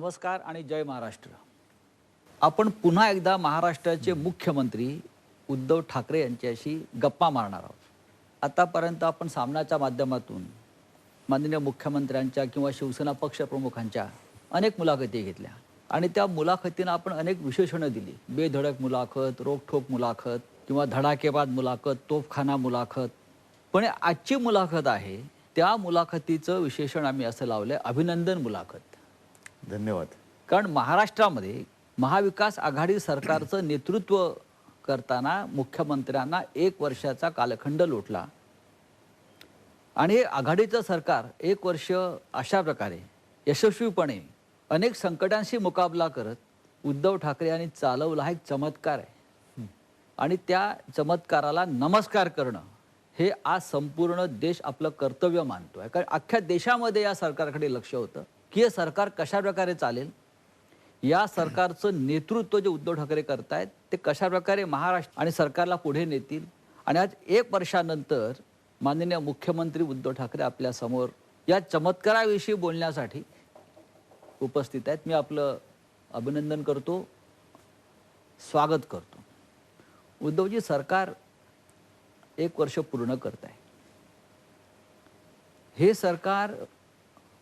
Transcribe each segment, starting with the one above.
नमस्कार आणि जय महाराष्ट्र। आपण पुन्हा एकदा महाराष्ट्राचे मुख्यमंत्री उद्धव ठाकरे यांच्याशी गप्पा मारणार आहोत। आतापर्यंत आपण सामनाच्या माध्यमातून माननीय मुख्यमंत्र्यांच्या किंवा शिवसेना पक्षप्रमुखांच्या अनेक मुलाखती घेतल्या आणि त्या मुलाखतींना आपण अनेक विशेषणं दिली। बेधडक मुलाखत, रोखठोक मुलाखत किंवा धडाकेबाज मुलाखत, तोफखाना मुलाखत। पण आजची मुलाखत आहे त्या मुलाखतीचं विशेषण आम्ही असं लावलंय अभिनंदन मुलाखत। धन्यवाद। कारण महाराष्ट्रामध्ये महाविकास आघाडी सरकारचं नेतृत्व करताना मुख्यमंत्र्यांना 1 वर्षाचा कालखंड लोटला आणि आघाडीचं सरकार 1 वर्ष अशा प्रकारे यशस्वीपणे अनेक संकटांशी मुकाबला करत उद्धव ठाकरे यांनी चालवला हा एक चमत्कार आहे आणि त्या चमत्काराला नमस्कार करणं हे आज संपूर्ण देश आपलं कर्तव्य मानतोय। कारण अख्ख्या देशामध्ये या सरकारकडे लक्ष होतं की हे सरकार कशा प्रकारे चालेल, या सरकारचं नेतृत्व जे उद्धव ठाकरे करतायत ते कशा प्रकारे महाराष्ट्र आणि सरकारला पुढे नेतील। आणि आज 1 वर्षानंतर माननीय मुख्यमंत्री उद्धव ठाकरे आपल्या समोर या चमत्काराविषयी बोलण्यासाठी उपस्थित आहेत। मी आपलं अभिनंदन करतो, स्वागत करतो। उद्धवजी, सरकार 1 वर्ष पूर्ण करत आहे। हे सरकार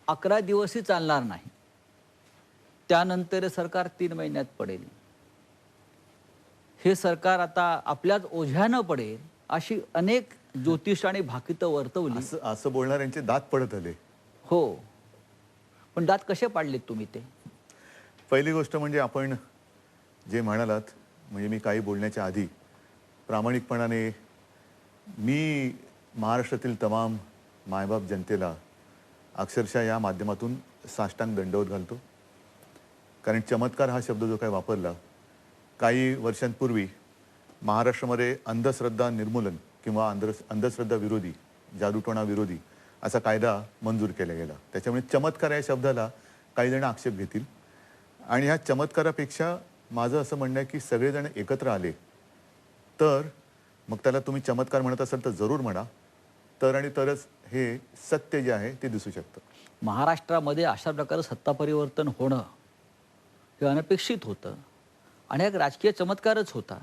11 दिवसही चालणार नाही, त्यानंतर सरकार 3 महिन्यात पडेल। हे सरकार आता आपल्याच ओझ्यानं पडेल अशी अनेक ज्योतिष आणि भाकितं वर्तवली। असं बोलणाऱ्यांचे दात पडत आले। हो, पण दात कसे पाडलेत तुम्ही ते? पहिली गोष्ट म्हणजे आपण जे म्हणालात, म्हणजे मी काही बोलण्याच्या आधी प्रामाणिकपणाने मी महाराष्ट्रातील तमाम मायबाप जनतेला अक्षरशः या माध्यमातून साष्टांग दंडवत घालतो। कारण चमत्कार हा शब्द जो काही वापरला, काही वर्षांपूर्वी महाराष्ट्रामध्ये अंधश्रद्धा निर्मूलन किंवा अंधश्रद्धा विरोधी, जादूटोणा विरोधी असा कायदा मंजूर केला गेला। त्याच्यामुळे चमत्कार या शब्दाला काही जण आक्षेप घेतील आणि ह्या चमत्कारापेक्षा माझं असं म्हणणं आहे की सगळेजण एकत्र आले तर मग त्याला तुम्ही चमत्कार म्हणत असाल तर जरूर म्हणा, तर आणि तरच हे सत्य जे आहे ते दिसू शकतं। महाराष्ट्रामध्ये अशा प्रकारे सत्ता परिवर्तन होणं हे अनपेक्षित होतं आणि एक राजकीय चमत्कारच होता।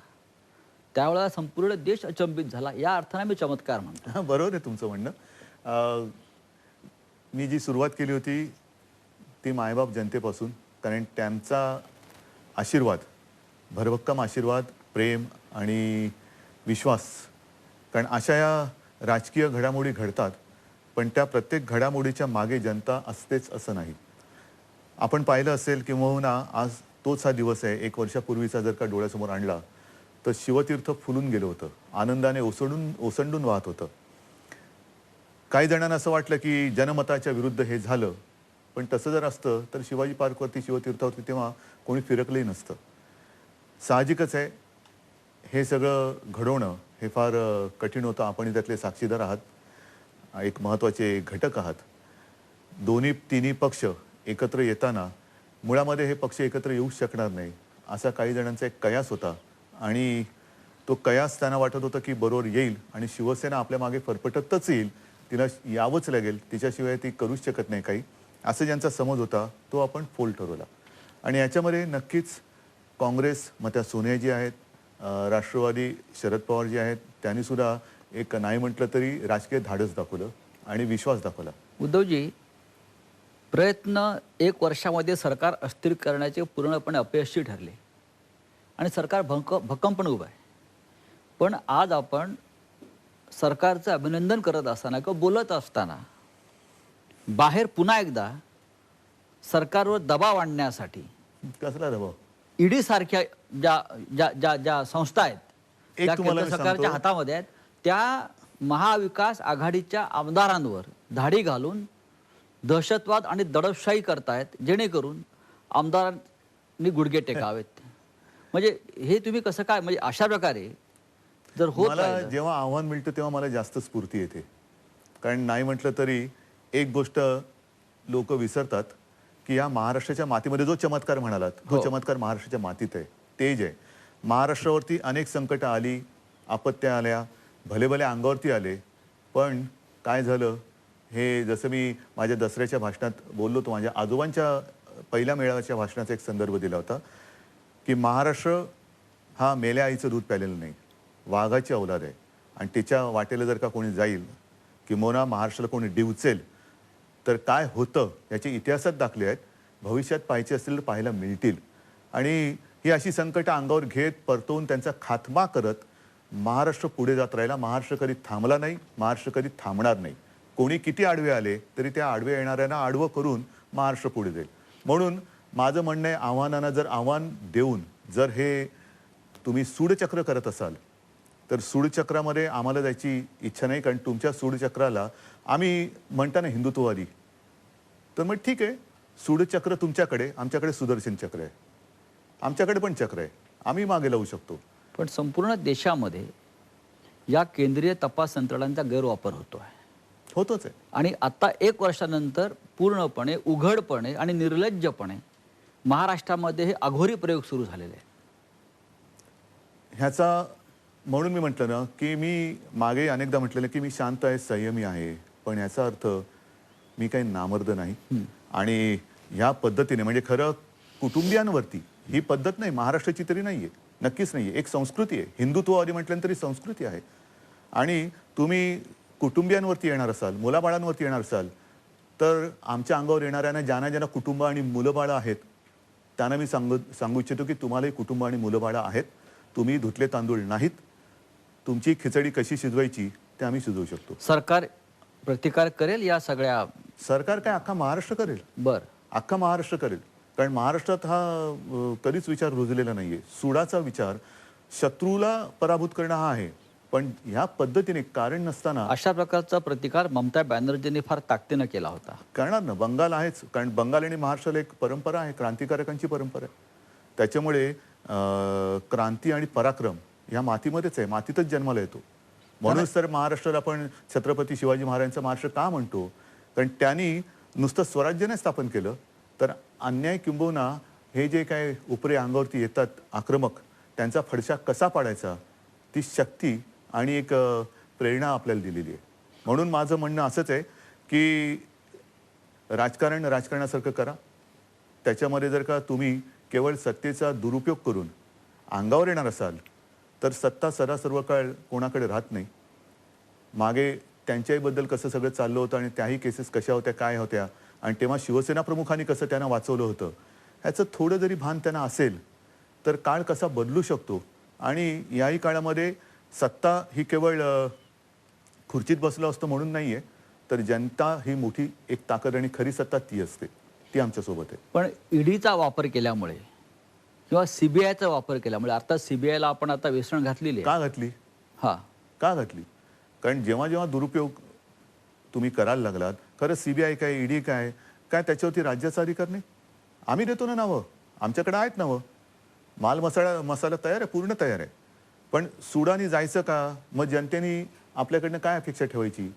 त्यावेळेला संपूर्ण देश अचंबित झाला, या अर्थाने मी चमत्कार म्हणतो। बरोबर आहे तुमचं म्हणणं। मी जी सुरुवात केली होती ती मायबाप जनतेपासून, कारण त्यांचा आशीर्वाद, भरभक्कम आशीर्वाद, प्रेम आणि विश्वास, कारण अशा या राजकीय घडामोडी घडतात पण त्या प्रत्येक घडामोडीच्या मागे जनता असतेच असं नाही। आपण पाहिलं असेल किंवा आज तोच हा दिवस आहे, 1 वर्षापूर्वीचा जर का डोळ्यासमोर आणला तर शिवतीर्थ फुलून गेलं होतं, आनंदाने ओसंडून वाहत होतं। काही जणांना असं वाटलं की जनमताच्या विरुद्ध हे झालं, पण तसं जर असतं तर शिवाजी पार्कवरती, शिवतीर्थावरती तेव्हा कोणी फिरकलंही नसतं। साहजिकच आहे, हे सगळं घडवणं हे फार कठीण होतं। आपण त्यातले साक्षीदार आहात, एक महत्त्वाचे घटक आहात। तिन्ही पक्ष एकत्र येताना मुळामध्ये हे पक्ष एकत्र येऊ शकणार नाही असा काही जणांचा एक कयास होता आणि तो कयास त्यांना वाटत होतं की बरोबर येईल आणि शिवसेना आपल्या मागे फरफटतच येईल, तिला यावंच लागेल, तिच्याशिवाय ती करूच शकत नाही काही, असं ज्यांचा समज होता तो आपण फोल ठरवला। आणि याच्यामध्ये नक्कीच काँग्रेस, मग त्या सोनियाजी आहेत, राष्ट्रवादी शरद पवार जी आहेत, त्यांनी सुद्धा एक नाही म्हटलं तरी राजकीय धाडस दाखवलं आणि विश्वास दाखवला। उद्धवजी, प्रयत्न 1 वर्षामध्ये सरकार अस्थिर करण्याचे पूर्णपणे अपयशी ठरले आणि सरकार भक्कम पण उभं आहे। पण आज आपण सरकारचं अभिनंदन करत असताना किंवा बोलत असताना बाहेर पुन्हा एकदा सरकारवर दबाव आणण्यासाठी कसला दबाव? ईडी सारख्या ज्या ज्या ज्या ज्या संस्था आहेत त्या तुम्हाला केंद्र सरकारच्या हातामध्ये आहेत, त्या महाविकास आघाडीच्या आमदारांवर धाडी घालून दहशतवाद आणि दडपशाही करतायत, जेणेकरून आमदारांनी गुडघे टेकावेत। म्हणजे हे तुम्ही कसं काय, म्हणजे अशा प्रकारे जर होत मला जेव्हा आव्हान मिळतं तेव्हा मला जास्त स्फूर्ती येते। कारण नाही म्हटलं तरी एक गोष्ट लोक विसरतात की या महाराष्ट्राच्या मातीमध्ये जो चमत्कार म्हणालात, तो चमत्कार महाराष्ट्राच्या मातीत आहे, तेज आहे। महाराष्ट्रावरती अनेक संकटं आली, आपत्त्या आल्या, भले भले अंगावरती आले, पण काय झालं हे जसं मी माझ्या दसऱ्याच्या भाषणात बोललो होतो, माझ्या आजोबांच्या पहिल्या मेळाव्याच्या भाषणाचा एक संदर्भ दिला होता की महाराष्ट्र हा मेल्या आईचं दूध प्यालेलं नाही, वाघाची औलाद आहे आणि तिच्या वाटेला जर का कोणी जाईल किंबहुना महाराष्ट्राला कोणी डिवचेल तर काय होतं याचे इतिहासात दाखले आहेत. भविष्यात पाहायचे असतील तर पाहायला मिळतील. आणि ही अशी संकटं अंगावर घेत परतवून त्यांचा खात्मा करत महाराष्ट्र पुढे जात राहिला. महाराष्ट्र कधी थांबला नाही, महाराष्ट्र कधी थांबणार नाही. कोणी किती आडवे आले तरी त्या आडवे येणाऱ्यांना आडवं करून महाराष्ट्र पुढे जाईल. म्हणून माझं म्हणणं आहे, आव्हानांना जर आव्हान देऊन जर हे तुम्ही सूडचक्र करत असाल तर सूडचक्रामध्ये आम्हाला जायची इच्छा नाही. कारण तुमच्या सूडचक्राला आम्ही म्हणता ना हिंदुत्ववादी, तर मग ठीक आहे, सूडचक्र तुमच्याकडे, आमच्याकडे सुदर्शन चक्र आहे, आमच्याकडे पण चक्र आहे, आम्ही मागे लावू शकतो. पण संपूर्ण देशामध्ये या केंद्रीय तपास यंत्रणांचा गैरवापर होतो आहे, होतोच आहे. आणि आता 1 वर्षानंतर पूर्णपणे उघडपणे आणि निर्लज्जपणे महाराष्ट्रामध्ये हे अघोरी प्रयोग सुरू झालेले आहेत. ह्याचा म्हणून मी म्हटलं ना की मी मागे अनेकदा म्हटलेलं की मी शांत आहे, संयमी आहे, पण याचा अर्थ मी काही नामर्द नाही. आणि ह्या पद्धतीने म्हणजे खरं कुटुंबियांवरती ही पद्धत नाही, महाराष्ट्राची तरी नाहीये, नक्कीच नाहीये. एक संस्कृती आहे, हिंदुत्ववादी म्हटल्यानंतर ही संस्कृती आहे. आणि तुम्ही कुटुंबियांवरती येणार असाल, मुलाबाळांवरती येणार असाल तर आमच्या अंगावर येणाऱ्यांना ज्यांना कुटुंब आणि मुलंबाळं आहेत त्यांना मी सांगू इच्छितो की तुम्हालाही कुटुंब आणि मुलंबाळं आहेत. तुम्ही धुतले तांदूळ नाहीत. तुमची खिचडी कशी शिजवायची ते आम्ही शिजवू शकतो. सरकार प्रतिकार करेल या सगळ्या? सरकार काय, अख्खा महाराष्ट्र करेल. अख्खा महाराष्ट्र करेल. कारण महाराष्ट्रात हा कधीच विचार रुजलेला नाहीये. सुडाचा विचार, शत्रूला पराभूत करणं हा आहे, पण ह्या पद्धतीने कारण नसताना अशा प्रकारचा प्रतिकार ममता बॅनर्जींनी फार ताकदीनं केला होता. करणार ना, बंगाल आहेच. कारण बंगाल आणि महाराष्ट्राला एक परंपरा आहे, क्रांतिकारकांची परंपरा आहे. त्याच्यामुळे क्रांती आणि पराक्रम ह्या मातीमध्येच आहे, मातीतच जन्माला येतो. म्हणूनच तर महाराष्ट्राला आपण छत्रपती शिवाजी महाराजांचा महाराष्ट्र का म्हणतो? कारण त्यांनी नुसतं स्वराज्य नाही स्थापन केलं, तर अन्याय किंबहुना हे जे काय उपरे अंगावरती येतात आक्रमक, त्यांचा फडशा कसा पाडायचा ती शक्ती आणि एक प्रेरणा आपल्याला दिलेली आहे. म्हणून माझं म्हणणं असंच आहे की राजकारण राजकारणासारखं करा. त्याच्यामध्ये जर का तुम्ही केवळ सत्तेचा दुरुपयोग करून अंगावर येणार असाल तर सत्ता सर्व काळ कोणाकडे राहत नाही. मागे त्यांच्याबद्दल कसं सगळं चाललं होतं आणि त्याही केसेस कशा होत्या, काय होत्या, आणि तेव्हा शिवसेना प्रमुखांनी कसं त्यांना वाचवलं होतं, ह्याचं थोडं जरी भान त्यांना असेल तर काळ कसा बदलू शकतो. आणि याही काळामध्ये सत्ता ही केवळ खुर्चीत बसलो असतो म्हणून नाही आहे, तर जनता ही मोठी एक ताकद आणि खरी सत्ता ती असते, ती आमच्यासोबत आहे. पण ईडीचा वापर केल्यामुळे किंवा सीबीआयचा वापर केल्यामुळे, आता सीबीआयला आपण आता वेसण घातलेली आहे. का घातली? का घातली? कारण जेव्हा जेव्हा दुरुपयोग तुम्ही करायला लागलात, खरं सीबीआय काय, ईडी काय, त्याच्यावरती राज्याचा अधिकार नाही? आम्ही देतो ना नावं, आमच्याकडे आहेत नावं, माल मसाला तयार आहे, पूर्ण तयार आहे. पण सुडानी जायचं का? मग जनतेने आपल्याकडनं काय अपेक्षा ठेवायची?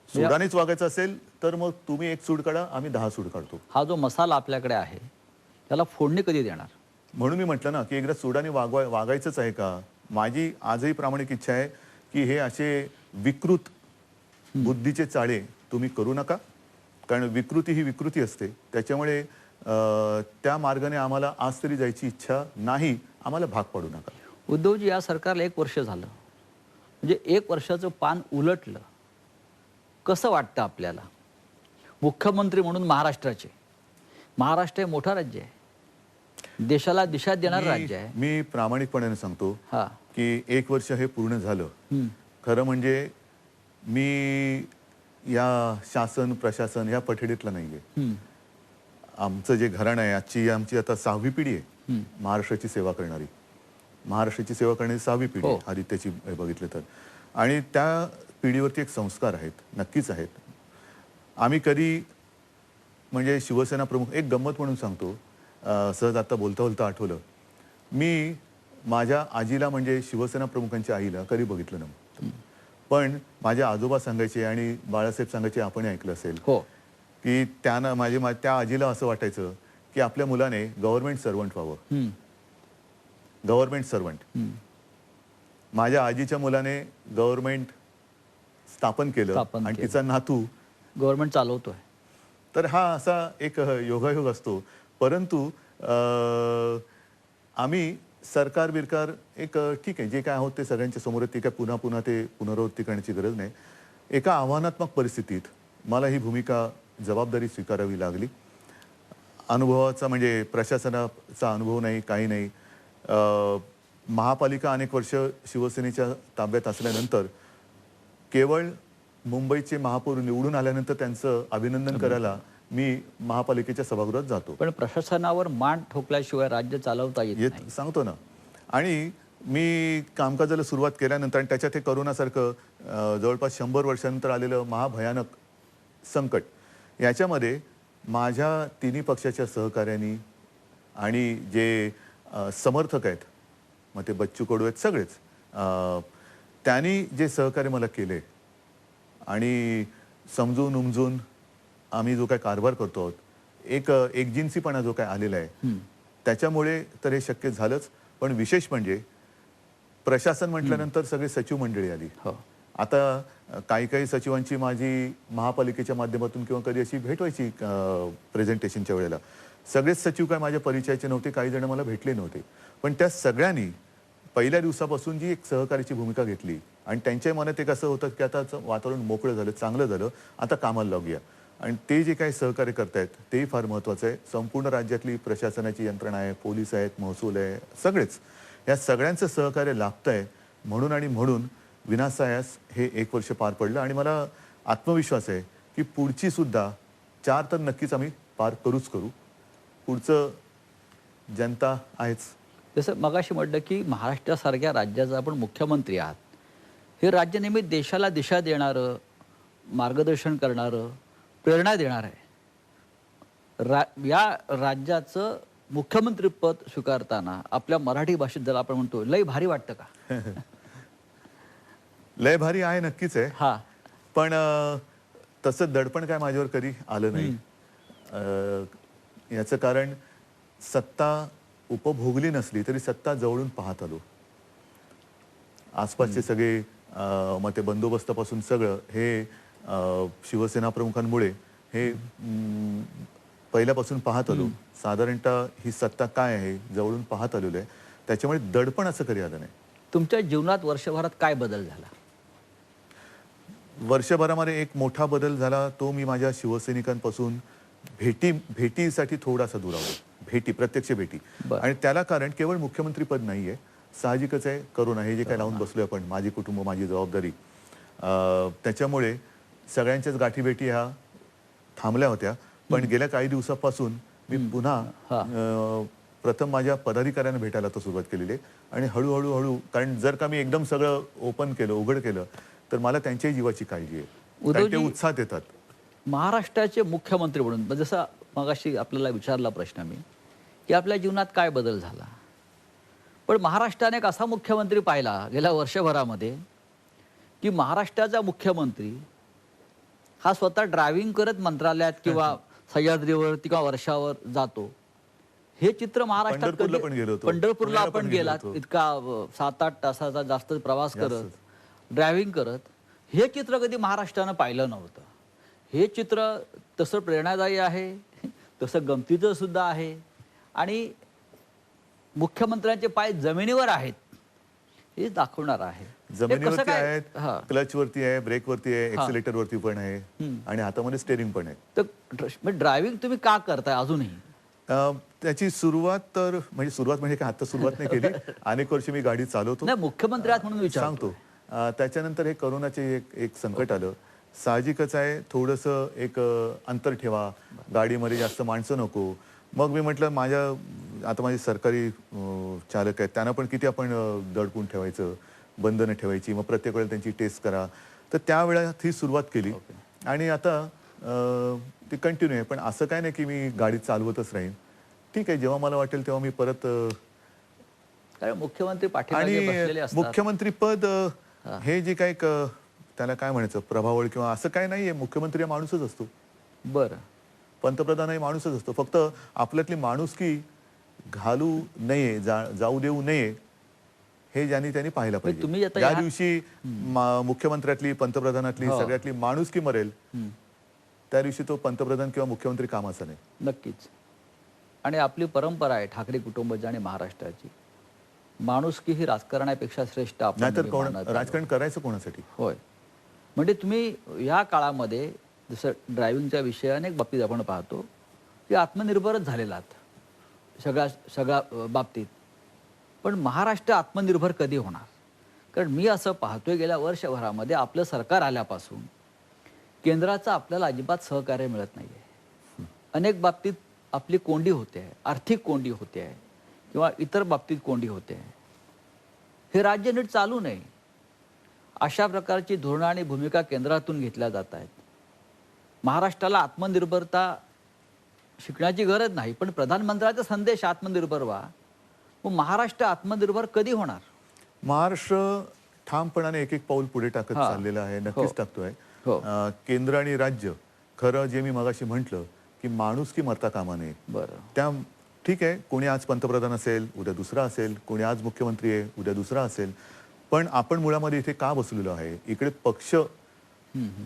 सुडानीच वागायचं असेल तर मग तुम्ही एक सूड काढा, आम्ही 10 सूड काढतो. हा जो मसाला आपल्याकडे आहे त्याला फोडणी कधी देणार? म्हणून मी म्हटलं ना की एकदा सुडानी वागायचंच आहे का? माझी आजही प्रामाणिक इच्छा आहे की हे असे विकृत बुद्धीचे चाळे तुम्ही करू नका. कारण विकृती ही विकृती असते. त्याच्यामुळे त्या मार्गाने आम्हाला आज तरी जायची इच्छा नाही. आम्हाला भाग पाडू नका. उद्धवजी, या सरकारला 1 वर्ष झालं, म्हणजे 1 वर्षाचं पान उलटलं. कसं वाटतं आपल्याला? मुख्यमंत्री म्हणून महाराष्ट्र हे मोठं राज्य आहे, देशाला दिशा देणारं राज्य आहे. मी प्रामाणिकपणाने सांगतो की 1 वर्ष हे पूर्ण झालं. खरं म्हणजे मी या शासन प्रशासन या पठडीतला नाहीये. आमचं जे घराणं आहे, आमची आता 6वी पिढी आहे महाराष्ट्राची सेवा करणारी. महाराष्ट्राची सेवा करणारी 6वी पिढी आहे आदित्यची बघितलं तर. आणि त्या पिढीवरती एक संस्कार आहेत, नक्कीच आहेत. आम्ही कधी म्हणजे शिवसेना प्रमुख, एक गंमत म्हणून सांगतो, सहज आता बोलता बोलता आठवलं, मी माझ्या आजीला म्हणजे शिवसेना प्रमुखांच्या आईला कधी बघितलं नव्हतं. पण माझे आजोबा सांगायचे आणि बाळासाहेब सांगायचे, आपण ऐकलं असेल की त्यांना त्या आजीला असं वाटायचं की आपल्या मुलाने गव्हर्नमेंट सर्वंट व्हावं. Government servant. माझ्या आजीच्या मुलाने गव्हर्नमेंट स्थापन केलं आणि तिचा नातू गव्हर्नमेंट चालवतोय. तर हा असा एक योगायोग असतो. परंतु आम्ही सरकार बिरकार एक ठीक आहे, जे काय आहोत ते सगळ्यांच्या समोर आहे, ते काय पुन्हा पुन्हा ते पुनरावृत्ती करण्याची गरज नाही. एका आव्हानात्मक परिस्थितीत मला ही भूमिका, जबाबदारी स्वीकारावी लागली. अनुभवाचा म्हणजे प्रशासनाचा अनुभव नाही, काही नाही. महापालिका अनेक वर्ष शिवसेनेच्या ताब्यात असल्यानंतर केवळ मुंबईचे महापौर निवडून आल्यानंतर त्यांचं अभिनंदन करायला मी महापालिकेच्या सभागृहात जातो. पण प्रशासनावर मान ठोकल्याशिवाय राज्य चालवता येत नाही. सांगतो ना. आणि मी कामकाजाला सुरुवात केल्यानंतर आणि त्याच्यात हे करोनासारखं जवळपास 100 वर्षानंतर आलेलं महाभयानक संकट, याच्यामध्ये माझ्या तिन्ही पक्षाच्या सहकार्यांनी आणि जे समर्थक आहेत, मग ते बच्चू कडू आहेत, सगळेच त्यांनी जे सहकार्य मला केले आणि समजून उमजून आम्ही जो काय कारभार करतो आहोत, एक एकजिन्सीपणा जो काय आलेला आहे, त्याच्यामुळे तर हे शक्य झालंच. पण विशेष म्हणजे प्रशासन म्हटल्यानंतर सगळे सचिव मंडळी आली. आता काही काही सचिवांची माझी महापालिकेच्या माध्यमातून किंवा कधी अशी भेट व्हायची प्रेझेंटेशनच्या वेळेला. सगळेच सचिव काय माझ्या परिचयाचे नव्हते, काही जण मला भेटले नव्हते. पण त्या सगळ्यांनी पहिल्या दिवसापासून जी एक सहकार्याची भूमिका घेतली आणि त्यांच्या मनात एक असं होतं की आता वातावरण मोकळं झालं, चांगलं झालं, आता कामाला लागूया. आणि ते जे काही सहकार्य करतायत तेही फार महत्त्वाचं आहे. संपूर्ण राज्यातली प्रशासनाची यंत्रणा आहे, पोलीस आहेत, महसूल आहे, सगळेच या सगळ्यांचं सहकार्य लाभतंय. म्हणून विनासायास हे 1 वर्ष पार पडलं आणि मला आत्मविश्वास आहे की पुढची सुद्धा 4 तर नक्कीच आम्ही पार करूच करू. पुढचं जनता आहेच. जसं मगाशी म्हटलं की महाराष्ट्रासारख्या राज्याचा आपण मुख्यमंत्री आहात. हे राज्य नेहमी देशाला दिशा देणारं, मार्गदर्शन करणारं, प्रेरणा देणार आहे. या राज्याचं मुख्यमंत्रीपद स्वीकारताना आपल्या मराठी भाषेत जर आपण म्हणतो, लय भारी वाटतं का? लय भारी आहे, नक्कीच आहे. हा, पण तसं दडपण काय माझ्यावर कधी आलं नाही. याचं कारण सत्ता उपभोगली नसली तरी सत्ता जवळून पाहत आलो. आसपासचे सगळे मग ते बंदोबस्तापासून सगळं हे शिवसेना प्रमुखांमुळे हे पहिल्यापासून पाहत आलो. साधारणतः ही सत्ता काय आहे जवळून पाहत आलेलो आहे. त्याच्यामुळे दडपण असं कधी आलं नाही. तुमच्या जीवनात वर्षभरात काय बदल झाला? वर्षभरामध्ये एक मोठा बदल झाला. तो मी माझ्या शिवसैनिकांपासून भेटीसाठी थोडासा दुरावलो. प्रत्यक्ष भेटी. आणि त्याला कारण केवळ मुख्यमंत्री पद नाहीये, साहजिकच आहे करोना हे जे काय लावून बसलोय आपण, माझी कुटुंब माझी जबाबदारी, त्याच्यामुळे सगळ्यांच्याच गाठीभेटी ह्या थांबल्या होत्या. पण गेल्या काही दिवसापासून मी पुन्हा प्रथम माझ्या पदाधिकाऱ्यांना भेटायला तर सुरुवात केलेली आहे. आणि हळूहळू कारण जर का मी एकदम सगळं ओपन केलं, उघड केलं, तर मला त्यांच्याही जीवाची काळजी आहे. कारण ते उत्साहात येतात. महाराष्ट्राचे मुख्यमंत्री म्हणून जसं मगाशी आपल्याला विचारला प्रश्न मी की आपल्या जीवनात काय बदल झाला, पण महाराष्ट्राने एक असा मुख्यमंत्री पाहिला गेल्या वर्षभरामध्ये की महाराष्ट्राचा मुख्यमंत्री हा स्वतः ड्रायव्हिंग करत मंत्रालयात किंवा सह्याद्रीवर किंवा वर्षावर जातो. हे चित्र महाराष्ट्रात पंढरपूरला आपण गेलात, इतका 7-8 तासाचा जास्त प्रवास करत, ड्रायव्हिंग करत, हे चित्र कधी महाराष्ट्रानं पाहिलं नव्हतं. हे चित्र तसं प्रेरणादायी आहे, तसं गमतीचं सुद्धा आहे. आणि मुख्यमंत्र्यांचे पाय जमिनीवर आहेत हे दाखवणार आहे. जमिनीवरती आहेत, क्लच वरती आहे, ब्रेक वरती आहे, एक्सिलेटर वरती पण आहे आणि हातामध्ये स्टेरिंग पण आहे. तर ड्रायव्हिंग तुम्ही का करताय अजूनही? त्याची सुरुवात म्हणजे काय आता सुरुवात नाही केली. अनेक वर्ष मी गाडी चालवतो. नाही, मुख्यमंत्री आहात म्हणून सांगतो. त्याच्यानंतर हे करोनाचे एक संकट आलं. साहजिकच आहे, थोडंसं एक अंतर ठेवा, गाडीमध्ये जास्त माणसं नको. मग मी म्हटलं आता माझे सरकारी चालक आहेत, त्यांना पण किती आपण दडपून ठेवायचं, बंधनं ठेवायची, मग प्रत्येक वेळेला त्यांची टेस्ट करा. तर त्यावेळेला ही सुरुवात केली आणि आता ती कंटिन्यू आहे. पण असं काय नाही की मी गाडी चालवतच राहीन. ठीक आहे, जेव्हा मला वाटेल तेव्हा मी परत. कारण मुख्यमंत्री पाठीमागे बसलेले असतात. मुख्यमंत्री पद हे जे काही त्याला काय म्हणायचं, प्रभावळ किंवा असं काय नाहीये. मुख्यमंत्री हा माणूसच असतो. बरं, पंतप्रधान हे माणूसच असतो. फक्त आपल्यातली माणुसकी घालू नये, जाऊ देऊ नये, हे त्यांनी पाहिलं पाहिजे. तुम्ही ज्या दिवशी मुख्यमंत्र्यातली, पंतप्रधानातली सगळ्यातली माणुसकी मरेल, त्या दिवशी तो पंतप्रधान किंवा मुख्यमंत्री कामाचा नाही. नक्कीच. आणि आपली परंपरा आहे ठाकरे कुटुंबाची आणि महाराष्ट्राची. माणुसकी ही राजकारणापेक्षा श्रेष्ठ आपण नाहीतर नेहमी कोण मानत आलो. राजकारण करायचं कोणासाठी? होय. म्हणजे तुम्ही या काळामध्ये जसं ड्रायव्हिंगच्या विषय अनेक बाबतीत आपण पाहतो की आत्मनिर्भरच झालेला आहात सगळ्या सगळ्या बाबतीत. पण महाराष्ट्र आत्मनिर्भर कधी होणार? कारण मी असं पाहतोय गेल्या वर्षभरामध्ये आपलं सरकार आल्यापासून केंद्राचं आपल्याला अजिबात सहकार्य मिळत नाही आहे. अनेक बाबतीत आपली कोंडी होते आहे, आर्थिक कोंडी होते आहे किंवा इतर बाबतीत कोंडी होते आहे. हे राज्य नीट चालू नये अशा प्रकारची धोरणं आणि भूमिका केंद्रातून घेतल्या जात आहेत. महाराष्ट्राला आत्मनिर्भरता शिकण्याची गरज नाही, पण प्रधानमंत्र्याचा संदेश आत्मनिर्भर व्हा. मग महाराष्ट्र आत्मनिर्भर कधी होणार? महाराष्ट्र ठामपणाने एक एक पाऊल पुढे टाकत हा. चाललेला आहे, हो. नक्कीच टाकतोय. हो. केंद्र आणि राज्य खरं जे मी मगाशी म्हटलं की माणुसकी मरता कामा नये. बरं. त्या ठीक आहे, कोणी आज पंतप्रधान असेल, उद्या दुसरा असेल, कोणी आज मुख्यमंत्री आहे, उद्या दुसरा असेल, पण आपण मुळामध्ये इथे का बसलेलो आहे? इकडे पक्ष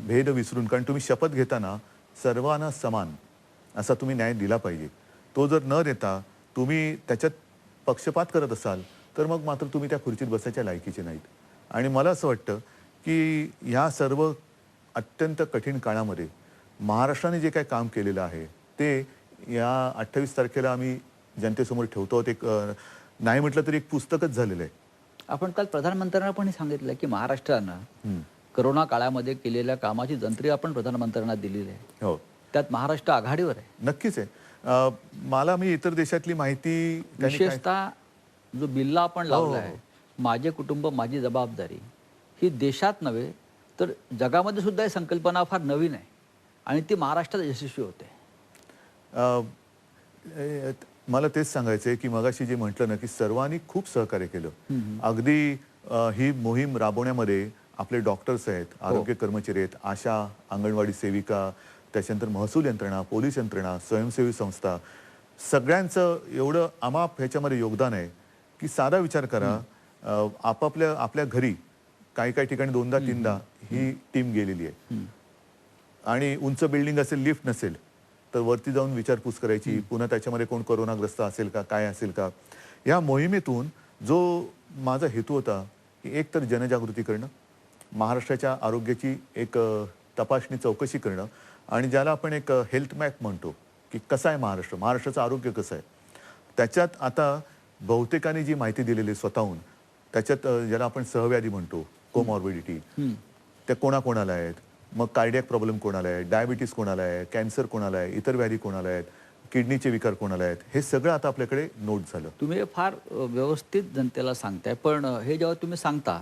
भेद विसरून, कारण तुम्ही शपथ घेताना सर्वांना समान असा तुम्ही न्याय दिला पाहिजे. तो जर न देता तुम्ही त्याच्यात पक्षपात करत असाल तर मग मात्र तुम्ही त्या खुर्चीत बसायच्या लायकीचे नाहीत. आणि मला असं वाटतं की ह्या सर्व अत्यंत कठीण काळामध्ये महाराष्ट्राने जे काही काम केलेलं आहे ते या 28 तारखेला आम्ही जनतेसमोर ठेवतो. एक नाही म्हटलं तरी एक पुस्तकच झालेलं आहे. आपण काल प्रधानमंत्र्यांना पण सांगितलं की महाराष्ट्रानं करोना काळामध्ये केलेल्या कामाची जंत्री आपण प्रधानमंत्र्यांना दिलेली आहे. हो, त्यात महाराष्ट्र आघाडीवर आहे. नक्कीच आहे. मी इतर देशातली माहिती त्यांनी काय- विशेषतः जो बिल्ला आपण लावला आहे, माझे कुटुंब माझी जबाबदारी, ही देशात नव्हे तर जगामध्ये सुद्धा ही संकल्पना फार नवीन आहे आणि ती महाराष्ट्रात यशस्वी होते. मला तेच सांगायचंय की मगाशी जे म्हटलं ना की सर्वांनी खूप सहकार्य केलं. अगदी ही मोहीम राबवण्यामध्ये आपले डॉक्टर्स आहेत, आरोग्य कर्मचारी आहेत, आशा, अंगणवाडी सेविका, त्याच्यानंतर महसूल यंत्रणा, पोलीस यंत्रणा, स्वयंसेवी संस्था, सगळ्यांचं एवढं अमाप ह्याच्यामध्ये योगदान आहे की साधा विचार करा. आपल्या घरी काही काही ठिकाणी 2दा 3दा ही टीम गेलेली आहे. आणि उंच बिल्डिंग असेल, लिफ्ट नसेल तर वरती जाऊन विचारपूस करायची, पुन्हा त्याच्यामध्ये कोण कोरोनाग्रस्त असेल का, काय असेल का. या मोहिमेतून जो माझा हेतू होता की एक तर जनजागृती करणं, महाराष्ट्राच्या आरोग्याची एक तपासणी चौकशी करणं, आणि ज्याला आपण एक हेल्थ मॅप म्हणतो की कसं आहे महाराष्ट्राचं आरोग्य कसं आहे. त्याच्यात आता बहुतेकांनी जी माहिती दिलेली स्वतःहून, त्याच्यात ज्याला आपण सहव्याधी म्हणतो, कोमॉर्बिडिटी, त्या कोणाकोणाला आहेत, मग कार्डियक प्रॉब्लेम कोणाला आहे, डायबिटीस कोणाला आहे, कॅन्सर कोणाला आहे, इतर व्याधी कोणाला आहेत, किडनीचे विकार कोणाला आहेत, हे सगळं आता आपल्याकडे नोट झालं. तुम्ही हे फार व्यवस्थित जनतेला सांगताय, पण हे जेव्हा तुम्ही सांगता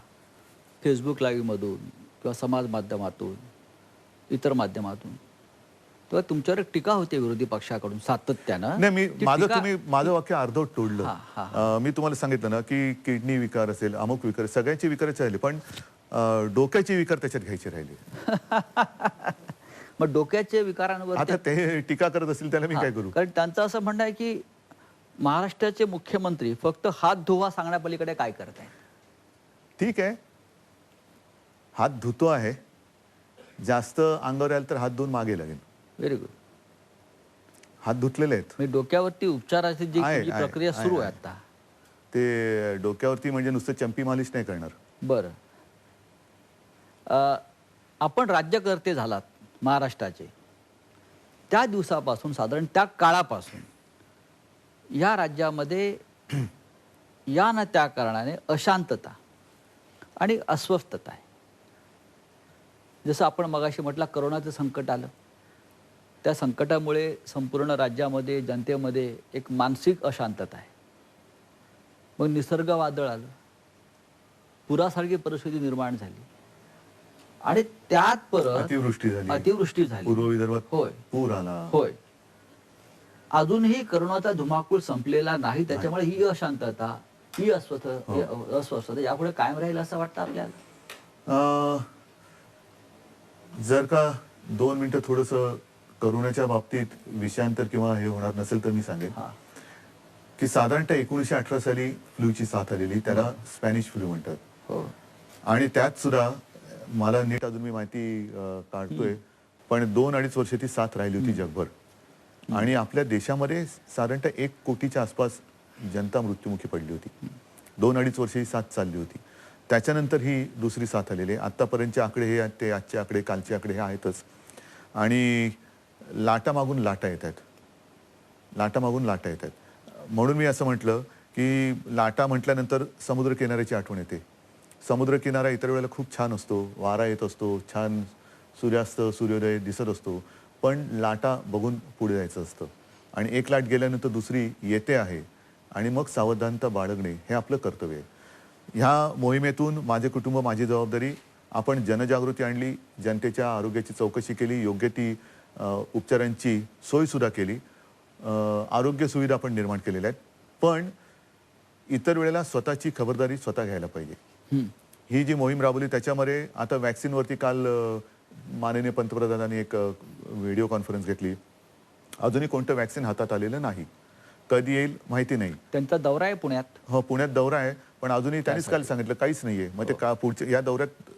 फेसबुक लाईव्हमधून किंवा समाज माध्यमातून, इतर माध्यमातून, तेव्हा तुमच्यावर एक टीका होते विरोधी पक्षाकडून सातत्यानं. नाही, ती टीका- तुम्ही माझं वाक्य अर्धवट तोडलं. मी तुम्हाला सांगितलं ना की किडनी विकार असेल, अमुक विकार, सगळ्यांचे विकारच राहिले, पण डोक्याचे विकार त्याच्यात घ्यायचे राहिले. मग डोक्याच्या विकारांवर आता ते टीका करत असतील त्याला मी काय करू? कारण त्यांचं असं म्हणणं आहे की महाराष्ट्राचे मुख्यमंत्री फक्त हात धुवा सांगण्यापलीकडे काय करत आहे. ठीक आहे, हात धुतो आहे, जास्त अंगावर आलं तर हात धुवून मागे लागेल. Very good. हात धुतलेले आहेत. म्हणजे डोक्यावरती उपचाराची जी आहे, जी आहे, प्रक्रिया आहे, सुरू आहे आहे. आता. ते डोक्यावरती म्हणजे नुसतं चंपी मालिश नाही करणार. बरं. आपण राज्यकर्ते झालात महाराष्ट्राचे, त्या दिवसापासून साधारण त्या काळापासून या राज्यामध्ये या ना त्या कारणाने अशांतता आणि अस्वस्थता आहे. जसं आपण मगाशी म्हटलं, करोनाचं संकट आलं, त्या संकटामुळे संपूर्ण राज्यामध्ये, जनतेमध्ये एक मानसिक अशांतता आहे. मग निसर्ग वादळ आलं, पुरासारखी परिस्थिती निर्माण झाली, आणि त्यात परत अतिवृष्टी झाली पूर्व विदर्भात होय, पूर आला. होय. अजूनही करोनाचा धुमाकूळ संपलेला नाही, त्याच्यामुळे ही अशांतता, ही अस्वस्थता यापुढे कायम राहील असं वाटतं आपल्याला. जर का 2 मिनिटं थोडस करोनाच्या बाबतीत विषयांतर किंवा हे होणार नसेल तर मी सांगेन की साधारणतः 1918 साली फ्लूची साथ आलेली, त्याला स्पॅनिश फ्लू म्हणतात. हो. आणि त्यात सुद्धा मला नीट अजून मी माहिती काढतोय पण 2-2.5 वर्ष ती साथ राहिली होती जगभर. आणि आपल्या देशामध्ये साधारणतः 1 कोटीच्या आसपास जनता मृत्युमुखी पडली होती. 2-2.5 वर्ष ही साथ चालली होती. त्याच्यानंतर ही दुसरी साथ आलेली आहे. आत्तापर्यंतचे आकडे हे ते आजचे आकडे, कालचे आकडे हे आहेतच. आणि लाटामागून लाटा येत आहेत. लाटामागून लाटा येत आहेत. म्हणून मी असं म्हटलं की लाटा म्हटल्यानंतर समुद्रकिनाऱ्याची आठवण येते. समुद्रकिनारा इतर वेळेला खूप छान असतो, वारा येत असतो, छान सूर्यास्त सूर्योदय दिसत असतो. पण लाटा बघून पुढे जायचं असतं. आणि एक लाट गेल्यानंतर दुसरी येते आहे. आणि मग सावधानता बाळगणे हे आपलं कर्तव्य आहे. ह्या मोहिमेतून माझे कुटुंब माझी जबाबदारी, आपण जनजागृती आणली, जनतेच्या आरोग्याची चौकशी केली, योग्य ती उपचारांची सोयसुद्धा केली, आरोग्य सुविधा आपण निर्माण केलेल्या आहेत. पण इतर वेळेला स्वतःची खबरदारी स्वतः घ्यायला पाहिजे. ही जी मोहीम राबवली त्याच्यामध्ये आता वॅक्सिनवरती काल माननीय पंतप्रधानांनी एक व्हिडिओ कॉन्फरन्स घेतली. अजूनही कोणतं वॅक्सिन हातात आलेलं नाही. कधी येईल माहिती नाही. त्यांचा दौरा आहे पुण्यात. हो, पुण्यात दौरा आहे, पण अजूनही त्यांनीच काल सांगितलं काहीच नाहीये. मग ते का पुढच्या या दौऱ्यात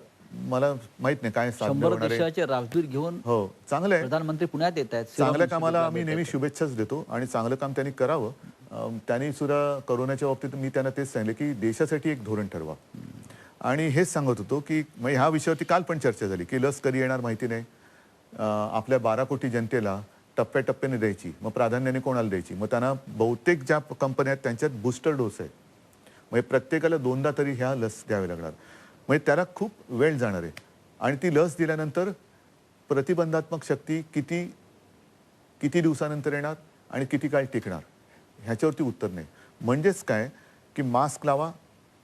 मला माहित नाही काय साध्य 100 होणार आहे. देशाचे राजदूत घेऊन हो, चांगलं आहे. प्रधानमंत्री पुण्यात येत आहेत. चांगल्या कामाला आम्ही नेहमी शुभेच्छाच देतो आणि चांगलं काम त्यांनी करावं. त्यांनी सुद्धा कोरोनाच्या बाबतीत मी त्यांना तेच सांगितलं की देशासाठी एक धोरण ठरवा. आणि हेच सांगत होतो की मग ह्या विषयावरती काल पण चर्चा झाली की लस कधी येणार माहिती नाही. आपल्या 12 कोटी जनतेला टप्प्याटप्प्याने द्यायची, मग प्राधान्याने कोणाला द्यायची. मग त्यांना बहुतेक ज्या कंपन्या आहेत त्यांच्यात बूस्टर डोस आहे. म्हणजे प्रत्येकाला 2दा तरी ह्या लस द्यावे लागणार. म्हणजे त्याला खूप वेळ जाणार आहे. आणि ती लस दिल्यानंतर प्रतिबंधात्मक शक्ती किती दिवसानंतर येणार आणि किती काळ टिकणार ह्याच्यावरती उत्तर नाही. म्हणजेच काय की मास्क लावा,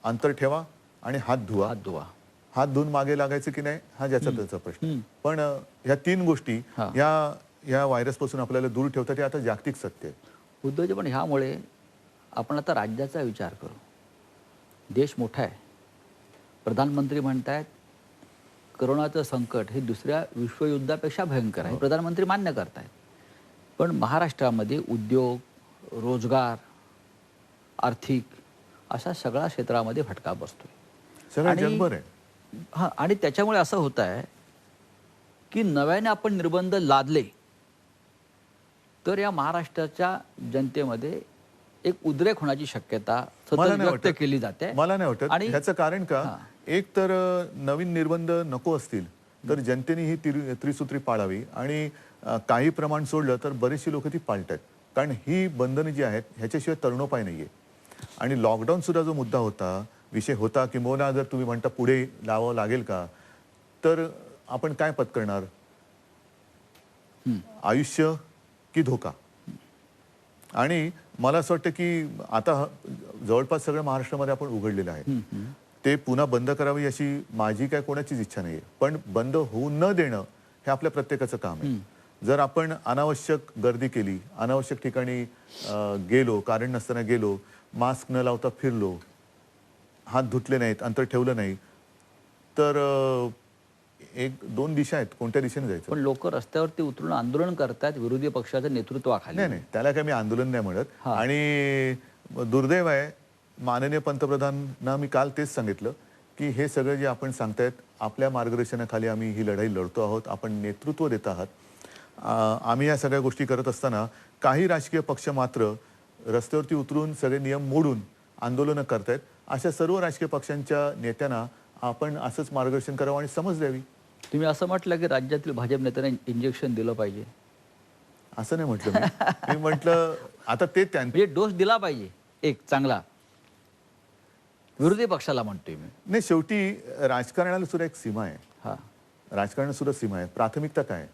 अंतर ठेवा आणि हात धुवा. हात धुवून मागे लागायचं की नाही हा ज्याचा त्याचा प्रश्न. पण ह्या 3 गोष्टी ह्या व्हायरसपासून आपल्याला दूर ठेवतात. हे आता जागतिक सत्य आहे. उद्धवजी, पण ह्यामुळे आपण आता राज्याचा विचार करू. देश मोठा आहे. प्रधानमंत्री म्हणतायत करोनाचं संकट हे दुसऱ्या विश्वयुद्धापेक्षा भयंकर आहे. प्रधानमंत्री मान्य करतायत. पण महाराष्ट्रामध्ये उद्योग, रोजगार, आर्थिक अशा सगळ्या क्षेत्रामध्ये फटका बसतोय. सगळं जगभर आहे. हां, आणि त्याच्यामुळे असं होत आहे की नव्याने आपण निर्बंध लादले तर या महाराष्ट्राच्या जनतेमध्ये एक उद्रेक होण्याची शक्यता सतत व्यक्त केली जाते. मला नाही वाटत. ह्याचं कारण का, एक तर नवीन निर्बंध नको असतील तर जनतेने ही त्रिसूत्री पाळावी आणि काही प्रमाण सोडलं तर बरीचशी लोक ती पाळतात. कारण ही बंधनं जी आहेत ह्याच्याशिवाय तरुणोपाय नाहीये. आणि लॉकडाऊन सुद्धा जो मुद्दा होता, विषय होता किंवा जर तुम्ही म्हणता पुढे लावावं लागेल का, तर आपण काय पत्करणार, आयुष्य की धोका. आणि मला असं वाटतं की आता जवळपास सगळं महाराष्ट्रामध्ये आपण उघडलेलं आहे. ते पुन्हा बंद करावी अशी माझी काय कोणाचीच इच्छा नाहीये. पण बंद होऊ न देणं हे आपल्या प्रत्येकाचं काम आहे. जर आपण अनावश्यक गर्दी केली, अनावश्यक ठिकाणी गेलो, कारण नसताना गेलो, मास्क न लावता फिरलो, हात धुतले नाहीत, अंतर ठेवलं नाही, तर 1-2 दिशा आहेत. कोणत्या दिशेने जायचं. पण लोक रस्त्यावरती उतरून आंदोलन करतात विरोधी पक्षाच्या नेतृत्वाखाली. नाही, त्याला काय मी आंदोलन नाही म्हणत. आणि दुर्दैव आहे, माननीय पंतप्रधानांना मी काल तेच सांगितलं की हे सगळं जे आपण सांगतायत आपल्या मार्गदर्शनाखाली आम्ही ही लढाई लढतो आहोत. आपण नेतृत्व देत आहात. आम्ही या सगळ्या गोष्टी करत असताना काही राजकीय पक्ष मात्र रस्त्यावरती उतरून सगळे नियम मोडून आंदोलनं करतायत. अशा सर्व राजकीय पक्षांच्या नेत्यांना आपण असंच मार्गदर्शन करावं आणि समज द्यावी. तुम्ही असं म्हटलं की राज्यातील भाजप नेत्यांना इंजेक्शन दिलं पाहिजे. असं नाही म्हटलं मी म्हटलं आता ते म्हणजे डोस दिला पाहिजे एक चांगला, विरोधी पक्षाला म्हणतोय मी. नाही, शेवटी राजकारणाला सुद्धा एक सीमा आहे. हा, राजकारणाला सुद्धा सीमा आहे. प्राथमिकता काय,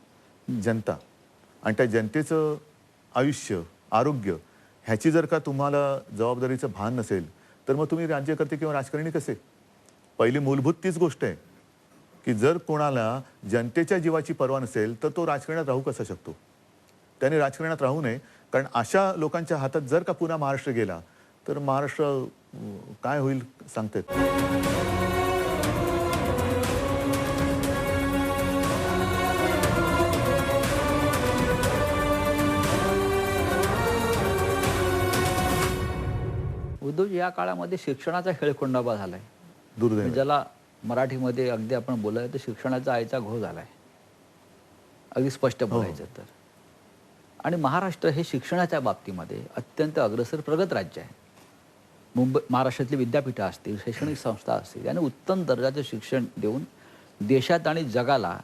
जनता. आणि त्या जनतेचं आयुष्य, आरोग्य ह्याची जर का तुम्हाला जबाबदारीचं भान नसेल तर मग तुम्ही राज्यकर्ते किंवा राजकारणी कसे. पहिली मूलभूत तीच गोष्ट आहे की जर कोणाला जनतेच्या जीवाची पर्वा नसेल तर तो राजकारणात राहू कसा शकतो. त्याने राजकारणात राहू नये. कारण अशा लोकांच्या हातात जर का पुन्हा महाराष्ट्र गेला तर महाराष्ट्र काय होईल सांगता येत नाही. उद्धवजी, या काळामध्ये शिक्षणाचा खेळखोंडाबा झालाय. दुर्दैव. ज्याला मराठीमध्ये अगदी आपण बोलाय तर शिक्षणाचा आईचा घोळ झालाय. अगदी स्पष्ट बोलायचं तर. आणि महाराष्ट्र हे शिक्षणाच्या बाबतीमध्ये अत्यंत अग्रेसर प्रगत राज्य आहे. महाराष्ट्रातली विद्यापीठं असतील, शैक्षणिक संस्था असतील याने उत्तम दर्जाचं शिक्षण देऊन देशात आणि जगाला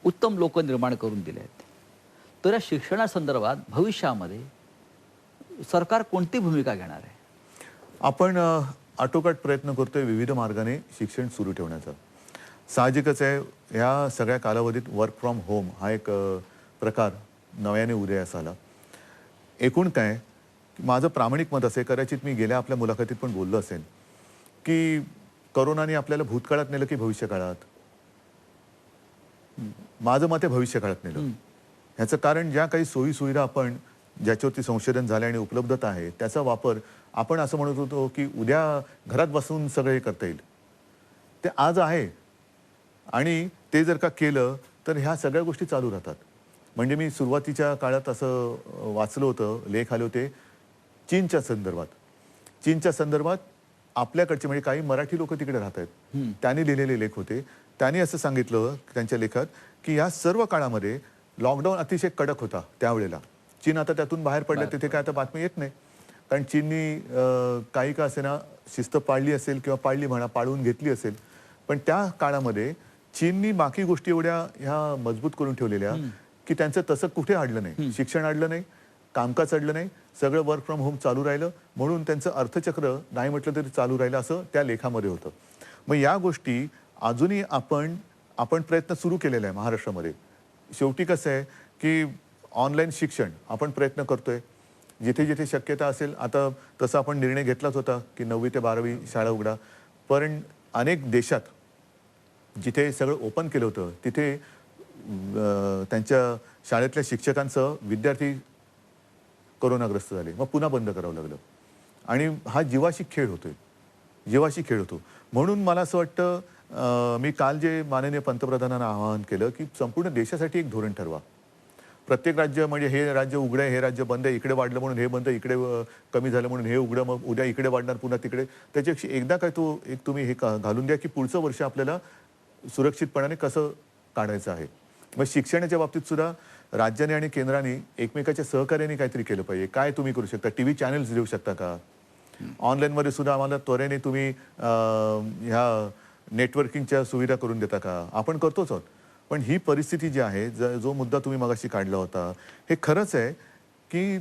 उत्तम लोक निर्माण करून दिले आहेत. तर या शिक्षणासंदर्भात भविष्यामध्ये सरकार कोणती भूमिका घेणार आहे? आपण आटोकाट प्रयत्न करतोय विविध मार्गाने शिक्षण सुरू ठेवण्याचा. साहजिकच आहे, ह्या सगळ्या कालावधीत वर्क फ्रॉम होम हा एक प्रकार नव्याने उदयास आला. एकूण काय, माझं प्रामाणिक मत असे, कदाचित मी गेल्या आपल्या मुलाखतीत पण बोललो असेल, की करोनाने आपल्याला भूतकाळात नेलं की भविष्यकाळात. माझं मत आहे भविष्यकाळात नेलं. ह्याचं कारण, ज्या काही सोयी सुविधा आपण ज्याच्यावरती संशोधन झाले आणि उपलब्धता आहे त्याचा वापर आपण असं म्हणत होतो की उद्या घरात बसून सगळं हे करता येईल, ते आज आहे. आणि ते जर का केलं तर ह्या सगळ्या गोष्टी चालू राहतात. म्हणजे मी सुरुवातीच्या काळात असं वाचलं होतं, लेख आले होते चीनच्या संदर्भात आपल्याकडचे म्हणजे काही मराठी लोक तिकडे राहत आहेत, त्यांनी लिहिलेले लेख होते. त्यांनी असं सांगितलं त्यांच्या लेखात की या सर्व काळामध्ये लॉकडाऊन अतिशय कडक होता त्यावेळेला. चीन आता त्यातून बाहेर पडलं, तिथे काय आता बातमी येत नाही, कारण चीननी काही का असे ना शिस्त पाळली असेल किंवा पाळून घेतली असेल. पण त्या काळामध्ये चीननी बाकी गोष्टी एवढ्या ह्या मजबूत करून ठेवलेल्या की त्यांचं तसं कुठे अडलं नाही. शिक्षण अडलं नाही, कामकाज अडलं नाही, सगळं वर्क फ्रॉम होम चालू राहिलं, म्हणून त्यांचं अर्थचक्र नाही म्हटलं तरी चालू राहिलं असं त्या लेखामध्ये होतं. मग या गोष्टी अजूनही आपण प्रयत्न सुरू केलेला आहे महाराष्ट्रामध्ये. शेवटी कसं आहे की ऑनलाईन शिक्षण आपण प्रयत्न करतोय जिथे जिथे शक्यता असेल. आता तसं आपण निर्णय घेतलाच होता की 9वी ते 12वी शाळा उघडा, पण अनेक देशात जिथे सगळं ओपन केलं होतं तिथे त्यांच्या शाळेतल्या शिक्षकांचं विद्यार्थी कोरोनाग्रस्त झाले, मग पुन्हा बंद करावं लागलं. आणि हा जीवाशी खेळ होतो. म्हणून मला असं वाटतं, मी काल जे माननीय पंतप्रधानांना आवाहन केलं की संपूर्ण देशासाठी एक धोरण ठरवा. प्रत्येक राज्य, म्हणजे हे राज्य उघडं आहे, हे राज्य बंद आहे, इकडे वाढलं म्हणून हे बंद, इकडे कमी झालं म्हणून हे उघडं, मग उद्या इकडे वाढणार पुन्हा तिकडे. त्याच्यापेक्षा एकदा काय एक तुम्ही हे घालून द्या की पुढचं वर्ष आपल्याला सुरक्षितपणाने कसं काढायचं आहे. मग शिक्षणाच्या बाबतीत सुद्धा राज्याने आणि केंद्राने एकमेकाच्या सहकार्याने काहीतरी केलं पाहिजे. काय तुम्ही करू शकता? टीव्ही चॅनल्स देऊ शकता का? ऑनलाईनमध्ये सुद्धा आम्हाला त्वरेने तुम्ही ह्या नेटवर्किंगच्या सुविधा करून देता का? आपण करतोच आहोत. पण ही परिस्थिती जी आहे, जो मुद्दा तुम्ही मगाशी काढला होता, हे खरंच आहे की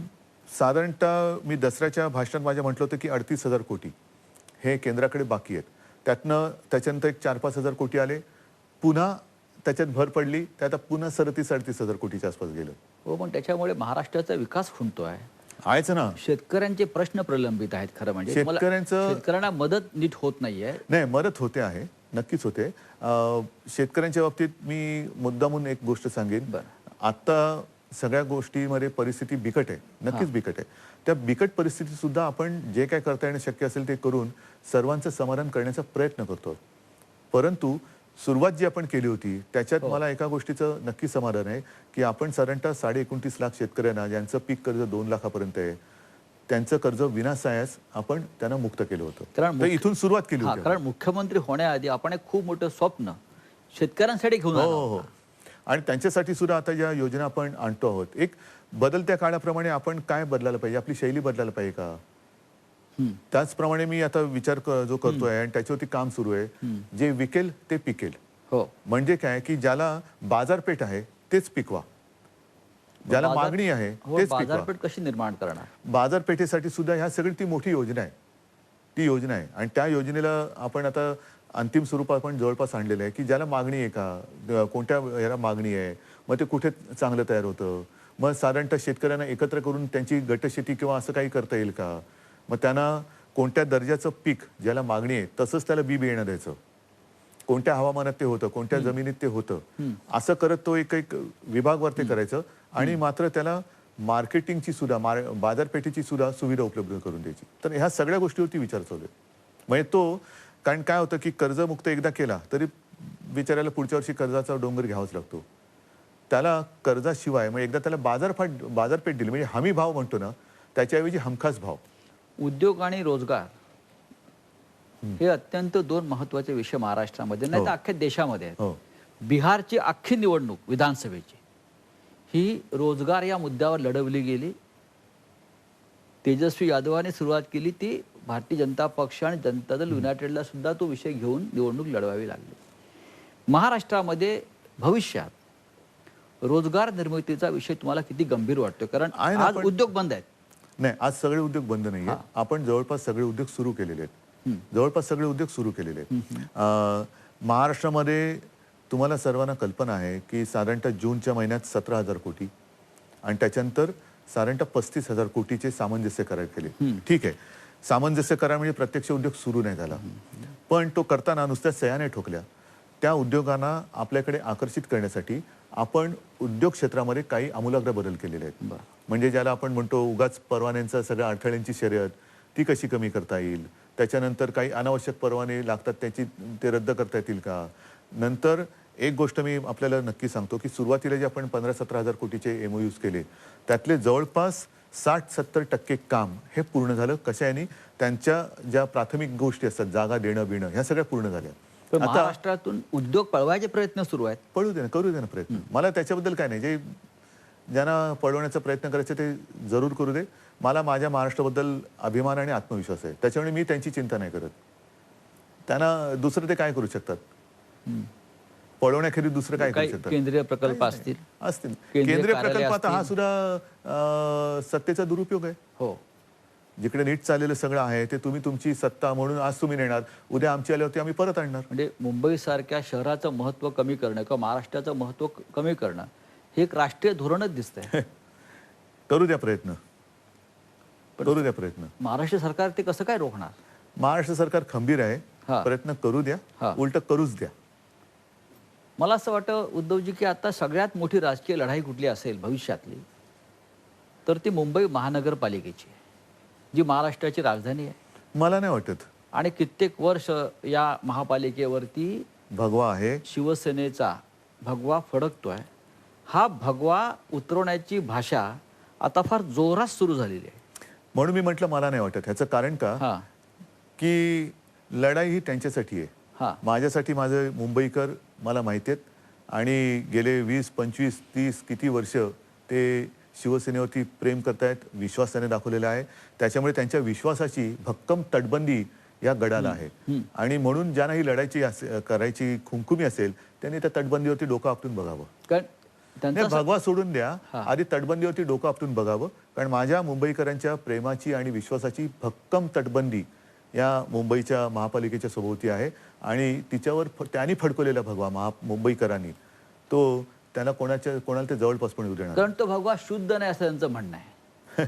साधारणतः मी दसऱ्याच्या भाषणात माझ्या म्हटलं होतं की 38,000 कोटी हे केंद्राकडे बाकी आहेत. त्याच्यानंतर एक 4-5 हजार कोटी आले, पुन्हा त्याच्यात भर पडली, ते आता पुन्हा 37,000-38,000 कोटीच्या आसपास गेलं. हो, पण त्याच्यामुळे महाराष्ट्राचा विकास खुंटतोय. आहेच ना. शेतकऱ्यांचे प्रश्न प्रलंबित आहेत. खरं म्हणजे शेतकऱ्यांना मदत नीट होत नाहीये. नाही, मदत होते आहे, नक्कीच होते. शेतकऱ्यांच्या बाबतीत मी मुद्दामून एक गोष्ट सांगेन. आता सगळ्या गोष्टीमध्ये परिस्थिती बिकट आहे, नक्कीच बिकट आहे. त्या बिकट परिस्थितीत सुद्धा आपण जे काय करता येणं शक्य असेल ते करून सर्वांचं समाधान करण्याचा प्रयत्न करतो. परंतु सुरुवात जी आपण केली होती त्याच्यात मला एका गोष्टीचं नक्की समाधान आहे की आपण साधारणतः 29.5 लाख शेतकऱ्यांना, ज्यांचं पीक कर्ज 2 लाखापर्यंत आहे, त्यांचं कर्ज विनासायास आपण त्यांना मुक्त केलं होतं. तर इथून सुरुवात केली होती. कारण मुख्यमंत्री होण्याआधी आपण एक खूप मोठं स्वप्न शेतकऱ्यांसाठी घेऊन आलो. आणि त्यांच्यासाठी सुद्धा आता ज्या योजना आपण आणतो आहोत, एक बदलत्या काळाप्रमाणे आपण काय बदलायला पाहिजे, आपली शैली बदलायला पाहिजे का? त्याचप्रमाणे मी आता विचार जो करतोय आणि त्याच्यावरती काम सुरू आहे, जे विकेल ते पिकेल. म्हणजे काय की ज्याला बाजारपेठ आहे तेच पिकवा, ज्याला मागणी आहे तेच पिकवा. बाजारपेठ कशी निर्माण करणार? बाजारपेठेसाठी सुद्धा ह्या सगळी ती मोठी योजना आहे, ती योजना आहे. आणि त्या योजनेला आपण आता अंतिम स्वरूप आपण जवळपास आणलेलं आहे की ज्याला मागणी आहे का, कोणत्या ह्याला मागणी आहे, मग ते कुठे चांगलं तयार होतं, मग साधारणतः शेतकऱ्यांना एकत्र करून त्यांची गटशेती किंवा असं काही करता येईल का, मग त्यांना कोणत्या दर्जाचं पीक ज्याला मागणी आहे तसंच त्याला बी बियाणं द्यायचं, कोणत्या हवामानात ते होतं, कोणत्या जमिनीत ते होतं, असं करत तो एक विभागवर ते करायचं. आणि मात्र त्याला मार्केटिंगची सुद्धा, बाजारपेठेची सुद्धा सुविधा उपलब्ध करून द्यायची. तर ह्या सगळ्या गोष्टीवरती विचार चालू आहे. म्हणजे तो, कारण काय होतं की कर्जमुक्त एकदा केला तरी बिचाऱ्याला पुढच्या वर्षी कर्जाचा डोंगर घ्यावाच लागतो. त्याला कर्जाशिवाय मग एकदा त्याला बाजारपेठ दिली, म्हणजे हमी भाव म्हणतो ना, त्याच्याऐवजी हमखास भाव. उद्योग आणि रोजगार हे अत्यंत दोन महत्वाचे विषय महाराष्ट्रामध्ये, नाही तर अख्ख्या देशामध्ये आहेत. बिहारची अख्खी निवडणूक विधानसभेची ही रोजगार या मुद्द्यावर लढवली गेली. तेजस्वी यादवाने सुरुवात केली ती भारतीय जनता पक्ष आणि जनता दल युनायटेडला सुद्धा तो विषय घेऊन निवडणूक लढवावी लागली. महाराष्ट्रामध्ये भविष्यात रोजगार निर्मितीचा विषय तुम्हाला किती गंभीर वाटतो? कारण आहे ना, आज उद्योग बंद आहेत. नाही, आज सगळे उद्योग बंद नाहीये. आपण जवळपास सगळे उद्योग सुरू केलेले आहेत. जवळपास सगळे उद्योग सुरू केलेले आहेत. महाराष्ट्रामध्ये तुम्हाला सर्वांना कल्पना आहे की साधारणतः जूनच्या महिन्यात 17,000 कोटी आणि त्याच्यानंतर साधारणतः 35,000 कोटीचे सामंजस्य करार केले. ठीक आहे, सामंजस्य करार म्हणजे प्रत्यक्ष उद्योग सुरू नाही झाला, पण तो करताना नुसत्या सह्या नाही ठोकल्या. त्या उद्योगांना आपल्याकडे आकर्षित करण्यासाठी आपण उद्योग क्षेत्रामध्ये काही आमूलाग्र बदल केलेले आहेत. म्हणजे ज्याला आपण म्हणतो उगाच परवान्यांचा सगळ्या अडथळ्यांची शर्यत ती कशी कमी करता येईल, त्याच्यानंतर काही अनावश्यक परवाने लागतात ते रद्द करता येतील का. नंतर एक गोष्ट मी आपल्याला नक्की सांगतो की सुरुवातीला जे आपण 15-17,000 कोटीचे MOUs केले त्यातले जवळपास 60-70% काम हे पूर्ण झालं. कशाने? त्यांच्या ज्या प्राथमिक गोष्टी असतात, जागा देणं बिणं, ह्या सगळ्या पूर्ण झाल्या. पण महाराष्ट्रातून उद्योग पळवायचे प्रयत्न सुरू आहेत. पळू दे ना, करू दे ना प्रयत्न. मला त्याच्याबद्दल काय नाही. जे ज्यांना पळवण्याचा प्रयत्न करायचे ते जरूर करू दे. मला माझ्या महाराष्ट्राबद्दल अभिमान आणि आत्मविश्वास आहे, त्याच्यामुळे मी त्यांची चिंता नाही करत. त्यांना दुसरं ते काय करू शकतात? पळवण्याखेरीज दुसरं काय करू शकतात? केंद्रीय प्रकल्प असतील. केंद्रीय प्रकल्प आता हा सुद्धा सत्तेचा दुरुपयोग आहे. हो, जिकडे नीट चाललेलं सगळं आहे ते तुम्ही तुमची सत्ता म्हणून आज तुम्ही नेणार, उद्या आमची आल्यावरती आम्ही परत आणणार. म्हणजे मुंबईसारख्या शहराचं महत्त्व कमी करणं किंवा महाराष्ट्राचं महत्त्व कमी करणं हे एक राष्ट्रीय धोरणच दिसतंय. करू द्या प्रयत्न, करू द्या प्रयत्न. महाराष्ट्र सरकार ते कसं काय रोखणार? महाराष्ट्र सरकार खंबीर आहे. प्रयत्न करू द्या, उलट करूच द्या. मला असं वाटतं उद्धवजी की आता सगळ्यात मोठी राजकीय लढाई कुठली असेल भविष्यातली तर ती मुंबई महानगरपालिकेची आहे, जी महाराष्ट्राची राजधानी आहे. मला नाही वाटत. आणि कित्येक वर्ष या महापालिकेवरती भगवा आहे, शिवसेनेचा भगवा फडकतोय. हा भगवा उतरवण्याची भाषा आता फार जोरात सुरू झालेली आहे. म्हणून मी म्हटलं मला नाही वाटत. ह्याचं कारण का की लढाई ही त्यांच्यासाठी आहे. माझ्यासाठी माझे मुंबईकर मला माहिती आहेत आणि गेले 20, 25, 30 किती वर्ष ते शिवसेनेवरती प्रेम करतायत, विश्वास त्याने दाखवलेला आहे. त्याच्यामुळे त्यांच्या विश्वासाची भक्कम तटबंदी या गडाला आहे. आणि म्हणून ज्यांना ही लढायची करायची खुमखुमी असेल त्यांनी त्या तटबंदीवरती डोकं आपटून बघावं. नाही, भगवा सोडून द्या, आधी तटबंदीवरती डोकं आपटून बघावं. कारण माझ्या मुंबईकरांच्या प्रेमाची आणि विश्वासाची भक्कम तटबंदी या मुंबईच्या महापालिकेच्या सभोवती आहे आणि तिच्यावर त्यांनी फडकवलेला भगवा मुंबईकरांनी तो त्यांना कोणाला ते जवळपास पण येऊ देणार. कारण तो भगवा शुद्ध नाही असं त्यांचं म्हणणं आहे.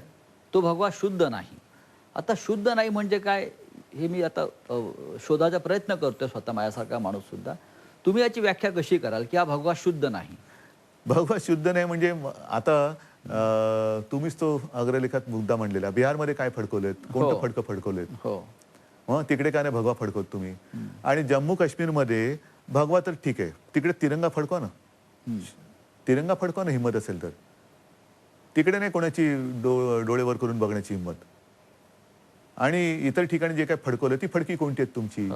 तो भगवा शुद्ध नाही. आता शुद्ध नाही म्हणजे काय हे मी आता शोधायचा प्रयत्न करतोय स्वतः माझ्यासारखा माणूस सुद्धा. तुम्ही याची व्याख्या कशी कराल की हा भगवा शुद्ध नाही? भगवा शुद्ध नाही म्हणजे आता तुम्हीच तो अग्रलेखात मुद्दा म्हणलेला. बिहारमध्ये काय फडकवलेत, कोणतं फडकं फडकवलेत? हो, तिकडे काय नाही भगवा फडकवत तुम्ही. आणि जम्मू काश्मीरमध्ये भगवा तर ठीक आहे, तिकडे तिरंगा फडकवा ना. तिरंगा फडकवा ना हिंमत असेल तर. तिकडे नाही कोणाची डोळेवर करून बघण्याची हिंमत. आणि इतर ठिकाणी जे काय फडकवलं ती फडकी कोणती आहेत तुमची?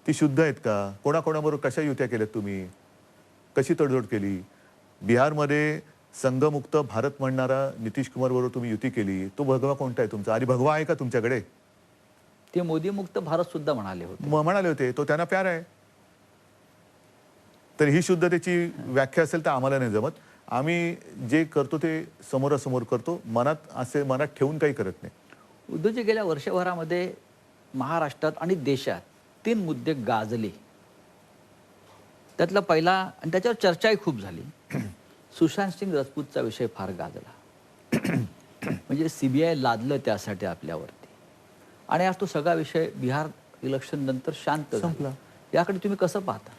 ती शुद्ध आहेत का? कोणाकोणाबरोबर कशा युत्या केल्यात तुम्ही? कशी तडजोड केली? बिहारमध्ये संघमुक्त भारत म्हणणारा नितीश कुमार बरोबर तुम्ही युती केली, तो भगवा कोणता आहे तुमचा? आणि भगवा आहे का तुमच्याकडे? ते मोदी मुक्त भारत सुद्धा म्हणाले होते. तो त्यांना प्यार आहे. तर ही शुद्धतेची व्याख्या असेल तर आम्हाला नाही जमत. आम्ही जे करतो ते समोरासमोर करतो, मनात ठेवून काही करत नाही. उद्धवजी गेल्या वर्षभरामध्ये महाराष्ट्रात आणि देशात 3 मुद्दे गाजले. त्यातला पहिला आणि त्याच्यावर चर्चाही खूप झाली. सुशांत सिंग राजपूतचा विषय फार गाजला. म्हणजे CBI लादलं त्यासाठी आपल्यावरती. आणि आज तो सगळा विषय बिहार इलेक्शन नंतर शांत झाला. याकडे तुम्ही कसं पाहता?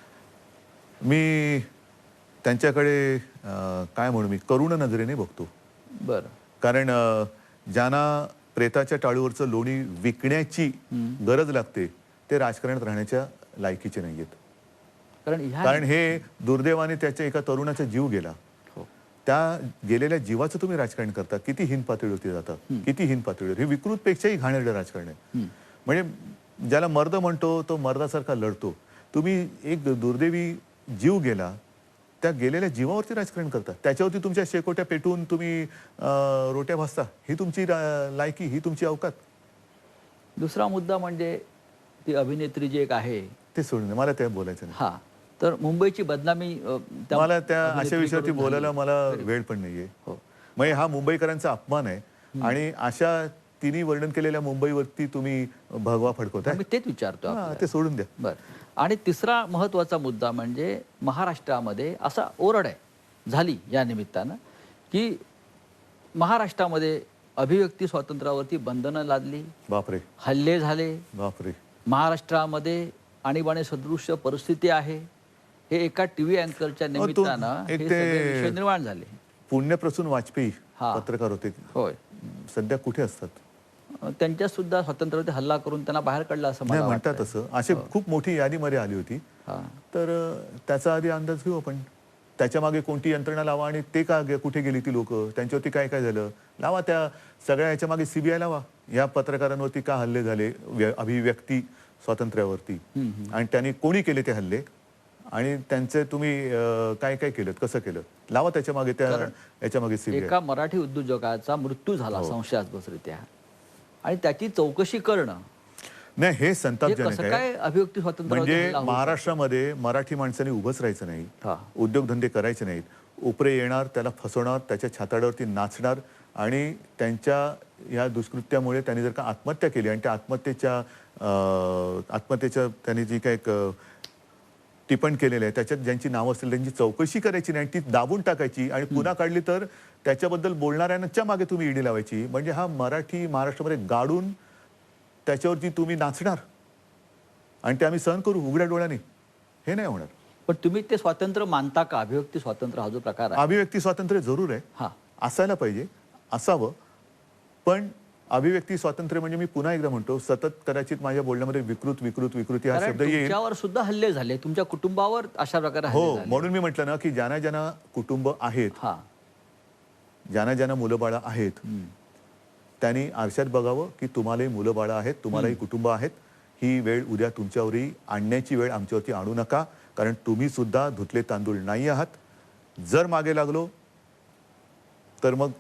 मी त्यांच्याकडे काय म्हणू, मी करुण नजरेने बघतो. बरं. कारण ज्यांना प्रेताच्या टाळूवरचं लोणी विकण्याची गरज लागते ते राजकारणात राहण्याच्या लायकीचे नाहीयेत. कारण हे दुर्दैवाने त्याच्या एका तरुणाचा जीव गेला. त्या गेलेल्या जीवाचं तुम्ही राजकारण करता. किती हीन पातळीवरती जाता, किती हीन पातळीवर. हे विकृतपेक्षाही घाणेरडं राजकारण आहे. म्हणजे ज्याला मर्द म्हणतो तो मर्दासारखा लढतो. तुम्ही एक दुर्दैवी जीव गेला त्या गेलेल्या जीवावरती राजकारण करता, त्याच्यावरती तुमच्या शेकोट्या पेटवून तुम्ही रोट्या भाजता, ही तुमची लायकी, ही तुमची अवकात. दुसरा मुद्दा म्हणजे ती अभिनेत्री जी एक आहे, ते सोडून द्या, मला त्या बोलायचं नाही. हा, तर मुंबईची बदनामी मला त्या अशा अभिनेत्रीकडून विषयावरती झाली. बोलायला मला वेळ पण नाहीये. हो. म्हणजे हा मुंबईकरांचा अपमान आहे आणि अशा तिन्ही वर्णन केलेल्या मुंबईवरती तुम्ही भगवा फडकवताय. मी तेच विचारतो हा, ते सोडून द्या. बर. आणि तिसरा महत्वाचा मुद्दा म्हणजे महाराष्ट्रामध्ये असा ओरड आहे झाली या निमित्तानं की महाराष्ट्रामध्ये अभिव्यक्ती स्वातंत्र्यावरती बंधनं लादली, बापरे हल्ले झाले, बापरे. महाराष्ट्रामध्ये आणीबाणी सदृश्य परिस्थिती आहे. हे एका टीव्ही अँकरच्या निमित्तानं एक हे ते सगळे विषय निर्माण झाले. पुण्यप्रसून वाजपेयी हा. पत्रकार होते, होय. सध्या कुठे असतात? त्यांच्या सुद्धा स्वातंत्र्यावरती हल्ला करून त्यांना बाहेर काढला असं नाही मला म्हणतात वाटतंय. असं. अशी खूप मोठी यादीमध्ये आली होती. हा. तर त्याचा आधी अंदाज घेऊ आपण. त्याच्या मागे कोणती यंत्रणा लावा आणि ते का कुठे गेली ती लोक, त्यांच्यावरती काय काय झालं लावा. त्या सगळ्या याच्या मागे सीबीआय लावा. या पत्रकारांवरती का हल्ले झाले अभिव्यक्ती स्वातंत्र्यावरती, आणि त्यांनी कोणी केले ते हल्ले, आणि त्यांचे तुम्ही काय काय केलं, कसं केलं, लावा त्याच्या मागे, त्या याच्या मागे सीबीआय. एका मराठी उद्योजकाचा मृत्यू झाला संशयास्पदरित्या आणि त्याची चौकशी करणं नाही, हे हे संतापजनक कसं आहे. काय अभिव्यक्ती स्वातंत्र्य म्हणजे महाराष्ट्रामध्ये मराठी माणसांनी उभंच राहायचं नाही, हा. उद्योगधंदे करायचे नाहीत. उपरे येणार, त्याला फसवणार, त्याच्या छाताडावरती नाचणार, आणि त्यांच्या या दुष्कृत्यामुळे त्यांनी जर का आत्महत्या केली आणि त्या आत्महत्येच्या त्यांनी जी काय टिपण केलेलं आहे त्याच्यात ज्यांची नावं असतील त्यांची चौकशी करायची नाही, ती दाबून टाकायची, आणि पुन्हा काढली तर त्याच्याबद्दल बोलणाऱ्यांच्या मागे तुम्ही ईडी लावायची. म्हणजे हा मराठी महाराष्ट्रामध्ये गाडून त्याच्यावरती तुम्ही नाचणार आणि ते आम्ही सहन करू उघड्या डोळ्याने, हे नाही होणार. पण तुम्ही ते स्वातंत्र्य मानता का? अभिव्यक्ती स्वातंत्र्य हा जो प्रकार आहे, अभिव्यक्ती स्वातंत्र्य जरूर आहे, हा, असायला पाहिजे, असावं. पण अभिव्यक्ती स्वातंत्र्य म्हणजे मी पुन्हा एकदा म्हणतो, सतत कदाचित माझ्या बोलण्यामध्ये विकृती हा कारण शब्द येईल. तुमच्यावर सुद्धा हल्ले झाले, तुमच्या कुटुंबावर अशा प्रकारे हल्ले हो, झाले. म्हणून मी म्हटलं ना की ज्यांना ज्यांना कुटुंब आहेत, हा, ज्यांना ज्यांना मुलं बाळं आहेत, त्यांनी आरशात बघावं की तुम्हालाही मुलं बाळं आहेत, तुम्हालाही कुटुंब आहेत. ही वेळ उद्या तुमच्यावरही आणण्याची वेळ आमच्यावरती आणू नका, कारण तुम्ही सुद्धा धुतले तांदूळ नाही आहात. जर मागे लागलो तर मग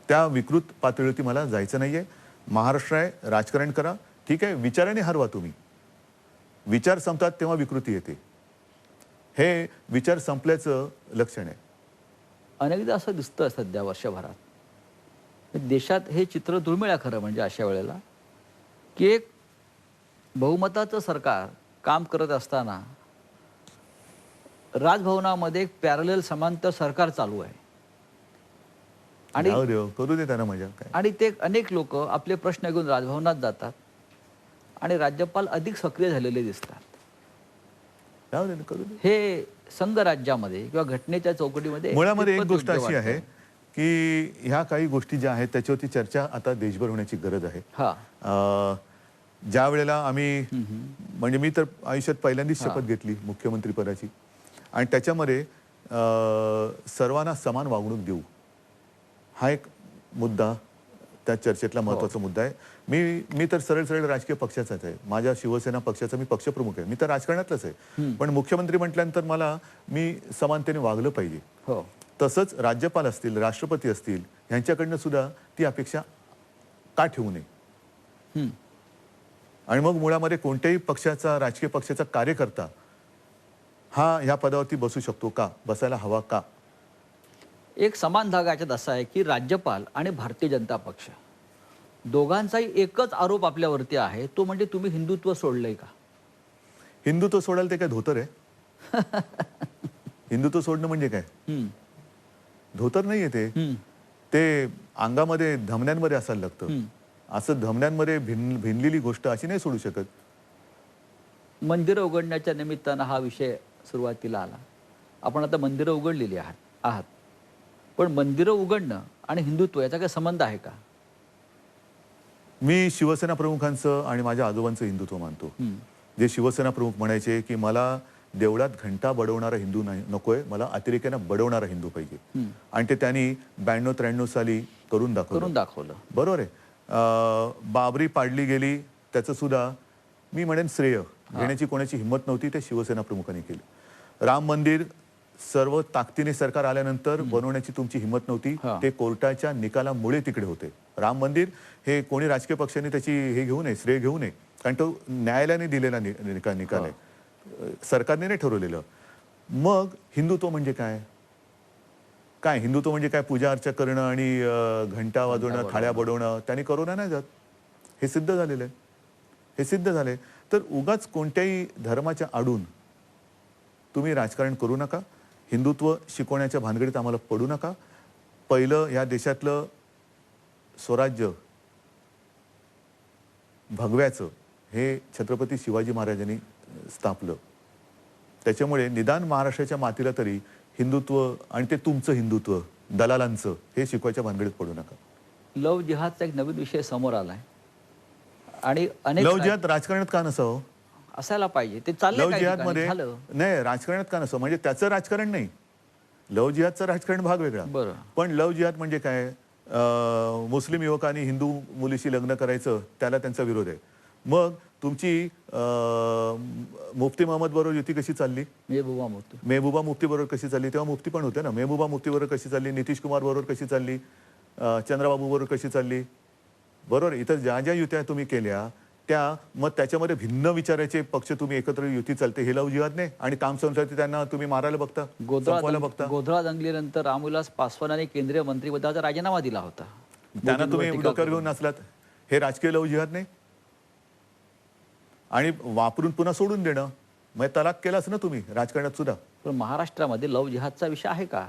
त्या विकृत पातळीवरती मला जायचं नाहीये. महाराष्ट्र आहे, राजकारण करा, ठीक आहे, विचाराने हरवा तुम्ही. विचार संपतात तेव्हा विकृती येते, हे विचार संपल्याचं लक्षण आहे. अनेकदा असं दिसतं सध्या वर्षभरात देशात हे चित्र दुर्मिळ आहे खरं म्हणजे अशा वेळेला की एक बहुमताचं सरकार काम करत असताना राजभवनामध्ये एक पॅरलल समांतर सरकार चालू आहे आणि जाऊ दे, करू दे त्यांना मजा काय. आणि ते अनेक लोक आपले प्रश्न घेऊन राजभवनात जातात आणि राज्यपाल अधिक सक्रिय झालेले दिसतात. जाऊ दे, करू दे. हे संघराज्यामध्ये किंवा घटनेच्या चौकटीमध्ये मुळामध्ये एक कितपत गोष्ट योग्य अशी आहे वाटतं? की ह्या काही गोष्टी ज्या आहेत त्याच्यावरती चर्चा आता देशभर होण्याची गरज आहे. हा, ज्या वेळेला आम्ही म्हणजे मी तर आयुष्यात पहिल्यांदाच शपथ घेतली मुख्यमंत्री पदाची, आणि त्याच्यामध्ये सर्वांना समान वागणूक देऊ हा एक मुद्दा त्या चर्चेतला महत्त्वाचा मुद्दा आहे. मी तर सरळ सरळ राजकीय पक्षाचाच आहे. माझ्या शिवसेना पक्षाचा मी पक्षप्रमुख आहे. मी तर राजकारणातलंच आहे. पण मुख्यमंत्री म्हटल्यानंतर मला मी समानतेने वागलं पाहिजे. हो, तसंच राज्यपाल असतील, राष्ट्रपती असतील, यांच्याकडनं सुद्धा ती अपेक्षा का ठेवू नये. आणि मग मुळामध्ये कोणत्याही पक्षाचा, राजकीय पक्षाचा कार्यकर्ता हा ह्या पदावरती बसू शकतो का, बसायला हवा का? एक समान धागा याच्यात असा आहे की राज्यपाल आणि भारतीय जनता पक्ष दोघांचाही एकच आरोप आपल्यावरती आहे, तो म्हणजे तुम्ही हिंदुत्व सोडलंय का? हिंदुत्व सोडायला ते काय धोतर आहे? हिंदुत्व सोडणं म्हणजे काय? धोतर नाहीये ते. ते अंगामध्ये धमन्यांमध्ये असायला लागतं. असं धमन्यांमध्ये भिनलेली गोष्ट अशी नाही सोडू शकत. मंदिरं उघडण्याच्या निमित्तानं हा विषय सुरुवातीला आला. आपण आता मंदिरं उघडलेली आहात, पण मंदिरं उघडणं आणि हिंदुत्व याचा काय संबंध आहे का? मी शिवसेना प्रमुखांचं आणि माझ्या आजोबांचं हिंदुत्व मानतो. जे शिवसेना प्रमुख म्हणायचे की मला देवळात घंटा बडवणारा हिंदू नाही नकोय, मला अतिरेक्यानं बडवणारा हिंदू पाहिजे. आणि ते त्यांनी 92-93 साली करून दाखवलं. बरोबर आहे. बाबरी पाडली गेली, त्याचं सुद्धा मी म्हणेन श्रेय घेण्याची कोणाची हिंमत नव्हती, ते शिवसेना प्रमुखांनी केलं. राम मंदिर सर्व ताकदीने सरकार आल्यानंतर बनवण्याची तुमची हिंमत नव्हती. हा. ते कोर्टाच्या निकालामुळे तिकडे होते. राम मंदिर हे कोणी राजकीय पक्षाने त्याची हे घेऊ नये, श्रेय घेऊ नये, कारण तो न्यायालयाने दिलेला निकाल आहे, सरकारने नाही ठरवलेलं. मग हिंदुत्व म्हणजे काय? काय हिंदुत्व म्हणजे काय? पूजा अर्चा करणं आणि घंटा वाजवणं, थाळ्या बडवणं, त्याने करोना नाही जात. हे सिद्ध झालेलं आहे. हे सिद्ध झाले. तर उगाच कोणत्याही धर्माच्या आडून तुम्ही राजकारण करू नका. हिंदुत्व शिकवण्याच्या भानगडीत आम्हाला पडू नका. पहिलं या देशातलं स्वराज्य भगव्याचं हे छत्रपती शिवाजी महाराजांनी स्थापलं. त्याच्यामुळे निदान महाराष्ट्राच्या मातीला तरी हिंदुत्व आणि ते तुमचं हिंदुत्व दलालांचं हे शिकवायच्या भानगडीत पडू नका. लव जिहादचा एक नवीन विषय समोर आलाय आणि अनेक लव जिहाद राजकारणात का नसावं? असायला पाहिजे. ते चाललंय लव काही जिहाद ठिकाणी, मध्ये झालं. नाही, राजकारणात का नसावं म्हणजे त्याचं राजकारण नाही. लव जिहादचं राजकारण भाग वेगळा. बरं. पण लव जिहाद म्हणजे काय? मुस्लिम युवकांनी हिंदू मुलीशी लग्न करायचं, त्याला त्यांचा विरोध आहे. मग तुमची मुफ्ती मोहम्मद बरोबर युती कशी चालली? मेहबूबा मुफ्ती बरोबर कशी चालली? तेव्हा मुफ्ती पण होते ना. मेहबूबा मुफ्ती बरोबर कशी चालली? नितीश कुमार बरोबर कशी चालली? चंद्रबाबू बरोबर कशी चालली? बरोबर. इथं ज्या ज्या युत्या तुम्ही केल्या त्या, मग त्याच्यामध्ये भिन्न विचाराचे पक्ष तुम्ही एकत्र युती चालते, हे लव जिहाद नाही. आणि काम संस्थांचे त्यांना तुम्ही मारायला बघता, संपवायला बघता. गोधळा दंगलीनंतर रामविलास पासवान केंद्रीय मंत्रिपदाचा राजीनामा दिला होता. त्यांना तुम्ही डोक्यावर घेऊन नसलात. हे राजकीय लव जिहाद नाही. आणि वापरून पुन्हा सोडून देणं, मग तलाक केलाच ना तुम्ही राजकारणात सुद्धा. पण महाराष्ट्रामध्ये लव जिहादचा विषय आहे का?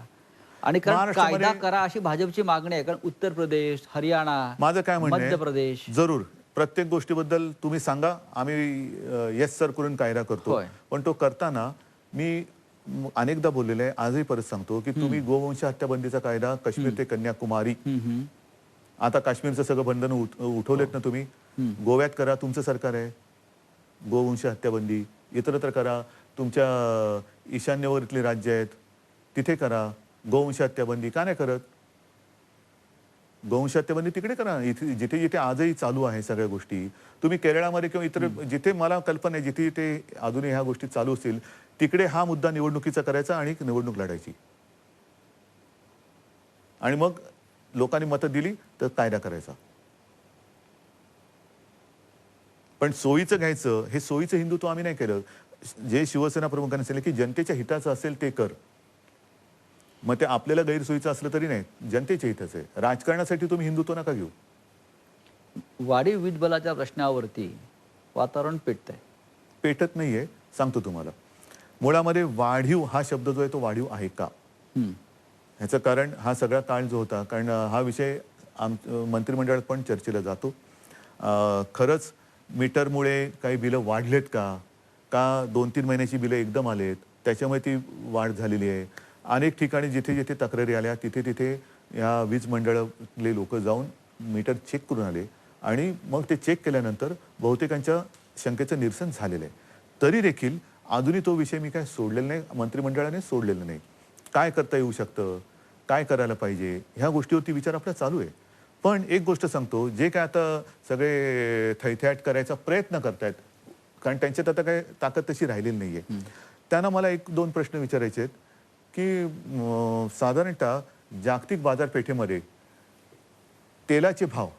आणि कारण कायदा करा अशी भाजपची मागणी आहे. कारण उत्तर प्रदेश, हरियाणा, माझं काय म्हणणं आहे, मध्य प्रदेश, जरूर प्रत्येक गोष्टीबद्दल तुम्ही सांगा, आम्ही येस सर करून कायदा करतो. पण तो करताना मी अनेकदा बोललेलो आहे, आजही परत सांगतो की तुम्ही गोवंश हत्याबंदीचा कायदा काश्मीर ते कन्याकुमारी, आता काश्मीरचं सगळं बंधन उठवलेत ना तुम्ही, गोव्यात करा, तुमचं सरकार आहे. गोवंश हत्याबंदी इतरत्र करा, तुमच्या ईशान्येवरतली राज्य आहेत तिथे करा. गोवंश हत्याबंदी का नाही करत? गोवंश हत्याबंदी तिकडे करा, इथे जिथे जिथे आजही चालू आहे सगळ्या गोष्टी. तुम्ही केरळामध्ये किंवा इतर जिथे मला कल्पना आहे जिथे जिथे अजूनही ह्या गोष्टी चालू असतील तिकडे हा मुद्दा निवडणुकीचा करायचा आणि निवडणूक लढायची. आणि मग लोकांनी मतं दिली तर कायदा करायचा. पण सोयीचं घ्यायचं, हे सोयीचं हिंदुत्व आम्ही नाही केलं. जे शिवसेना प्रमुखांनी सांगितलं की जनतेच्या हिताचं असेल ते कर. मग ते आपल्याला गैरसोयीचं असलं तरी नाही, जनतेच्या हिताचं आहे. राजकारणासाठी तुम्ही हिंदुत्व नका घेऊ. वाढीव वीज बलाच्या प्रश्नावरती वातावरण पेटतंय. पेटत नाहीये, सांगतो तुम्हाला. मुळामध्ये वाढीव हा शब्द जो आहे तो वाढीव आहे का, ह्याचं कारण हा सगळा काळ जो होता, कारण हा विषय मंत्रिमंडळात पण चर्चेला जातो. खरंच मीटरमुळे काही बिलं वाढलेत का, का 2-3 महिन्याची बिलं एकदम आलेत त्याच्यामुळे ती वाढ झालेली आहे. अनेक ठिकाणी जिथे जिथे तक्रारी आल्या तिथे तिथे या वीज मंडळातले लोक जाऊन मीटर चेक करून आले आणि मग ते चेक केल्यानंतर बहुतेकांच्या शंकेचं निरसन झालेलं आहे. तरी देखील अजूनही तो विषय मी काय सोडलेला नाही, मंत्रिमंडळाने सोडलेला नाही. काय करता येऊ शकतं, काय करायला पाहिजे, ह्या गोष्टीवरती विचार आपला चालू आहे. पण एक गोष्ट सांगतो, जे काय आता सगळे थैथयाट करायचा प्रयत्न करतायत, कारण त्यांच्यात आता काय ताकद तशी राहिलेली नाहीये, त्यांना मला 1-2 प्रश्न विचारायचे आहेत की साधारणतः जागतिक बाजारपेठेमध्ये तेलाचे भाव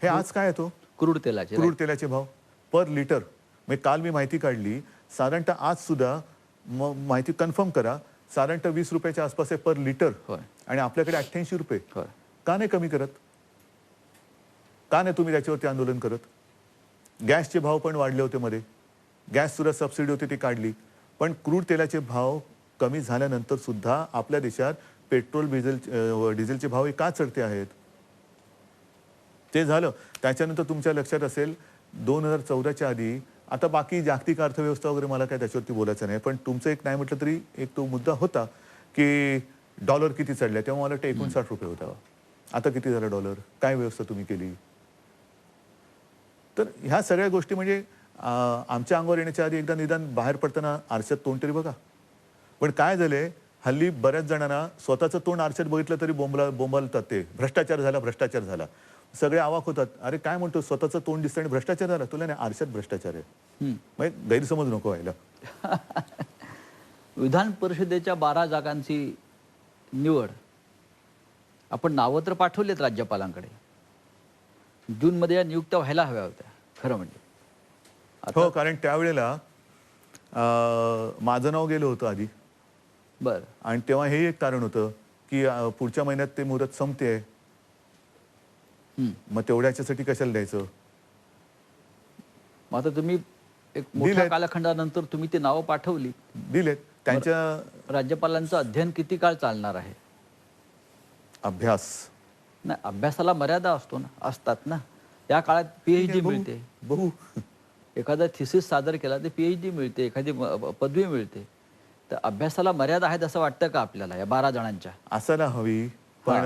हे आज काय येतो? क्रूड तेलाचे भाव पर लिटर. म्हणजे काल मी माहिती काढली, साधारणतः आज सुद्धा माहिती कन्फर्म करा, साधारणतः 20 रुपयाच्या आसपास आहे पर लिटर. आणि आपल्याकडे 88 रुपये. का नाही कमी करत? का नाही तुम्ही त्याच्यावरती आंदोलन करत? गॅसचे भाव पण वाढले होते मध्ये, गॅस सुद्धा सबसिडी होती ती काढली. पण क्रूड तेलाचे भाव कमी झाल्यानंतर सुद्धा आपल्या देशात पेट्रोल डिझेलचे भाव का चढते आहेत? ते झालं. त्याच्यानंतर तुमच्या लक्षात असेल 2014च्या आधी, आता बाकी जागतिक अर्थव्यवस्था वगैरे मला काय त्याच्यावरती बोलायचं नाही, पण तुमचं एक नाही म्हटलं तरी एक तो मुद्दा होता की डॉलर किती चढलाय. तेव्हा मला वाटतं 59 रुपये होता. आता किती झाला डॉलर? काय व्यवस्था तुम्ही केली? तर ह्या सगळ्या गोष्टी म्हणजे आमच्या अंगावर येण्याच्या आधी एकदा निदान बाहेर पडताना आरशात तोंड तरी बघा. पण काय झालंय, हल्ली बऱ्याच जणांना स्वतःचं तोंड आरशात बघितलं तरी बोंबालतात, ते भ्रष्टाचार झाला. सगळे अवाक होतात, अरे काय म्हणतो, स्वतःचं तोंड दिसतं आणि भ्रष्टाचार झाला? तुला नाही, आरशात भ्रष्टाचार आहे. म्हणजे गैरसमज नको व्हायला. विधान परिषदेच्या 12 जागांची निवड आपण नावं तर पाठवलेत राज्यपालांकडे. जूनमध्ये या नियुक्त्या व्हायला हव्या होत्या खरं म्हणजे. हो, कारण त्यावेळेला माझं नाव गेलं होतं आधी बरं. आणि तेव्हा हे एक कारण होतं की पुढच्या महिन्यात ते मुदत संपते. हं. मग तेवढ्याच्यासाठी कशाला द्यायचं? मग आता तुम्ही एक मोठ्या दिलेत. कालखंडानंतर तुम्ही ती नावं पाठवली. दिलेत. त्यांच्या राज्यपालांचं अध्ययन किती काळ चालणार आहे? अभ्यास. नाही, अभ्यासाला मर्यादा असतात ना. त्या काळात PhD मिळते. बघू. एखादा थिसिस सादर केला तर PhD मिळते, एखादी पदवी मिळते. तर अभ्यासाला मर्यादा आहेत असं वाटतं का आपल्याला या 12 जणांच्या? असायला हवी, पण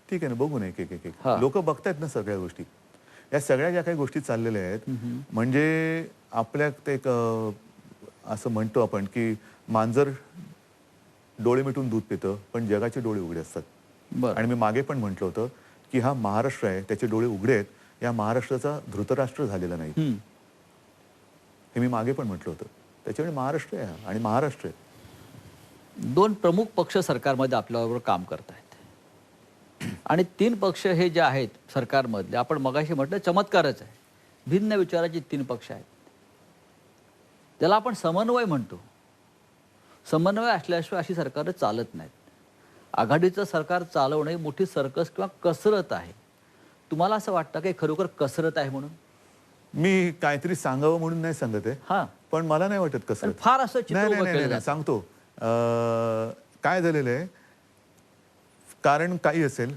ठीक आहे ना, बघू नये एक एक हा. लोक बघतायत ना सगळ्या गोष्टी. या सगळ्या ज्या काही गोष्टी चाललेल्या आहेत, म्हणजे आपल्यात एक असं म्हणतो आपण की मांजर डोळे मिटून दूध पितं, पण जगाचे डोळे उघडे असतात. बरं. आणि मी मागे पण म्हटलं होतं की हा महाराष्ट्र आहे, त्याचे डोळे उघडे आहेत. या महाराष्ट्राचा धृतराष्ट्र झालेला नाही, हं. हे मी मागे पण म्हटलं होतं. त्याच्यामुळे महाराष्ट्र आहे हा, आणि महाराष्ट्र आहे. 2 प्रमुख पक्ष सरकारमध्ये आपल्याबरोबर काम करत आहेत. आणि 3 पक्ष हे जे आहेत सरकारमधले, आपण मगाशी म्हटलं चमत्कारच आहे. भिन्न विचाराचे 3 पक्ष आहेत. त्याला आपण समन्वय म्हणतो. समन्वय असल्याशिवाय अशी सरकारं चालत नाहीत. आघाडीचं सरकार चालवणं ही मोठी सर्कस किंवा कसरत आहे. तुम्हाला असं वाटतं की खरोखर कसरत आहे म्हणून? मी काहीतरी सांगावं म्हणून नाही सांगत आहे, हां. पण मला नाही वाटत कसं. पण फार असं चित्र नाही उभं नाही केलं नाही नाही, जातं. सांगतो. काय झालेलं आहे, कारण काही असेल,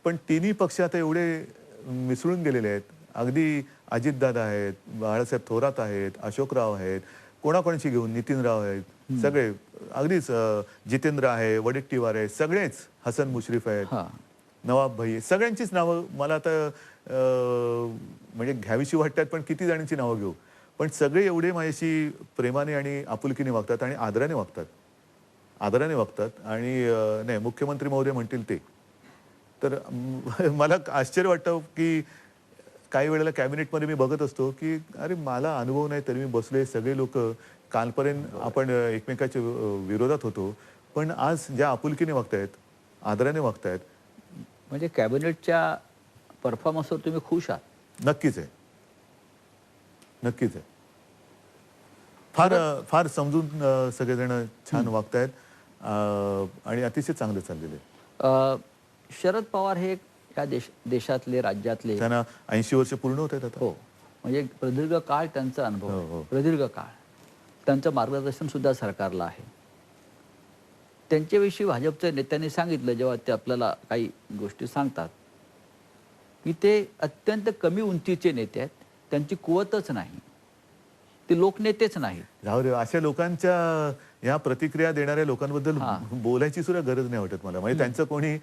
पण तिन्ही पक्ष आता एवढे मिसळून गेलेले आहेत. अगदी अजितदादा आहेत, बाळासाहेब थोरात आहेत, अशोकराव आहेत, कोणाकोणाची घेऊन नितीनराव आहेत, सगळे अगदीच जितेंद्र आहे, वडेट्टीवार आहे, सगळेच, हसन मुश्रीफ आहेत, हां. नवाब भाई, सगळ्यांचीच नावं मला आता म्हणजे घ्यावीशी वाटतात, पण किती जणांची नावं घेऊ. पण सगळे एवढे माझ्याशी प्रेमाने आणि आपुलकीने वागतात आणि आदराने वागतात. आदराने वागतात आणि नाही, मुख्यमंत्री महोदय म्हणतील ते. तर मला आश्चर्य वाटतं की काही वेळेला कॅबिनेटमध्ये मी बघत असतो की अरे, मला अनुभव नाही तरी मी बसलोय. सगळे लोक कालपर्यंत आपण एकमेकाच्या विरोधात होतो, पण आज ज्या आपुलकीने वागतायत, आदराने वागतायत. म्हणजे कॅबिनेटच्या परफॉर्मन्सवर तुम्ही खुश आहात? नक्कीच आहे, नक्कीच आहे. फार फार समजून सगळेजण छान वागतायत आणि अतिशय चांगलं चाललेलं आहे. शरद पवार हे या देशातले, राज्यातले, त्यांना 80 वर्ष पूर्ण होत आहेत आता. हो, म्हणजे प्रदीर्घ काळ त्यांचा अनुभव हो, आहे. हो. प्रदीर्घ काळ त्यांचं मार्गदर्शन सुद्धा सरकारला आहे. त्यांच्याविषयी भाजपच्या नेत्यांनी सांगितलं, जेव्हा ते आपल्याला काही गोष्टी सांगतात, की ते अत्यंत कमी उंचीचे नेते आहेत, त्यांची कुवतच नाही, ते लोकनेतेच नाही. राहू दे, अशा लोकांच्या या प्रतिक्रिया देणाऱ्या लोकांबद्दल बोलायची सुद्धा गरज नाही वाटत मला. म्हणजे त्यांचं कोणी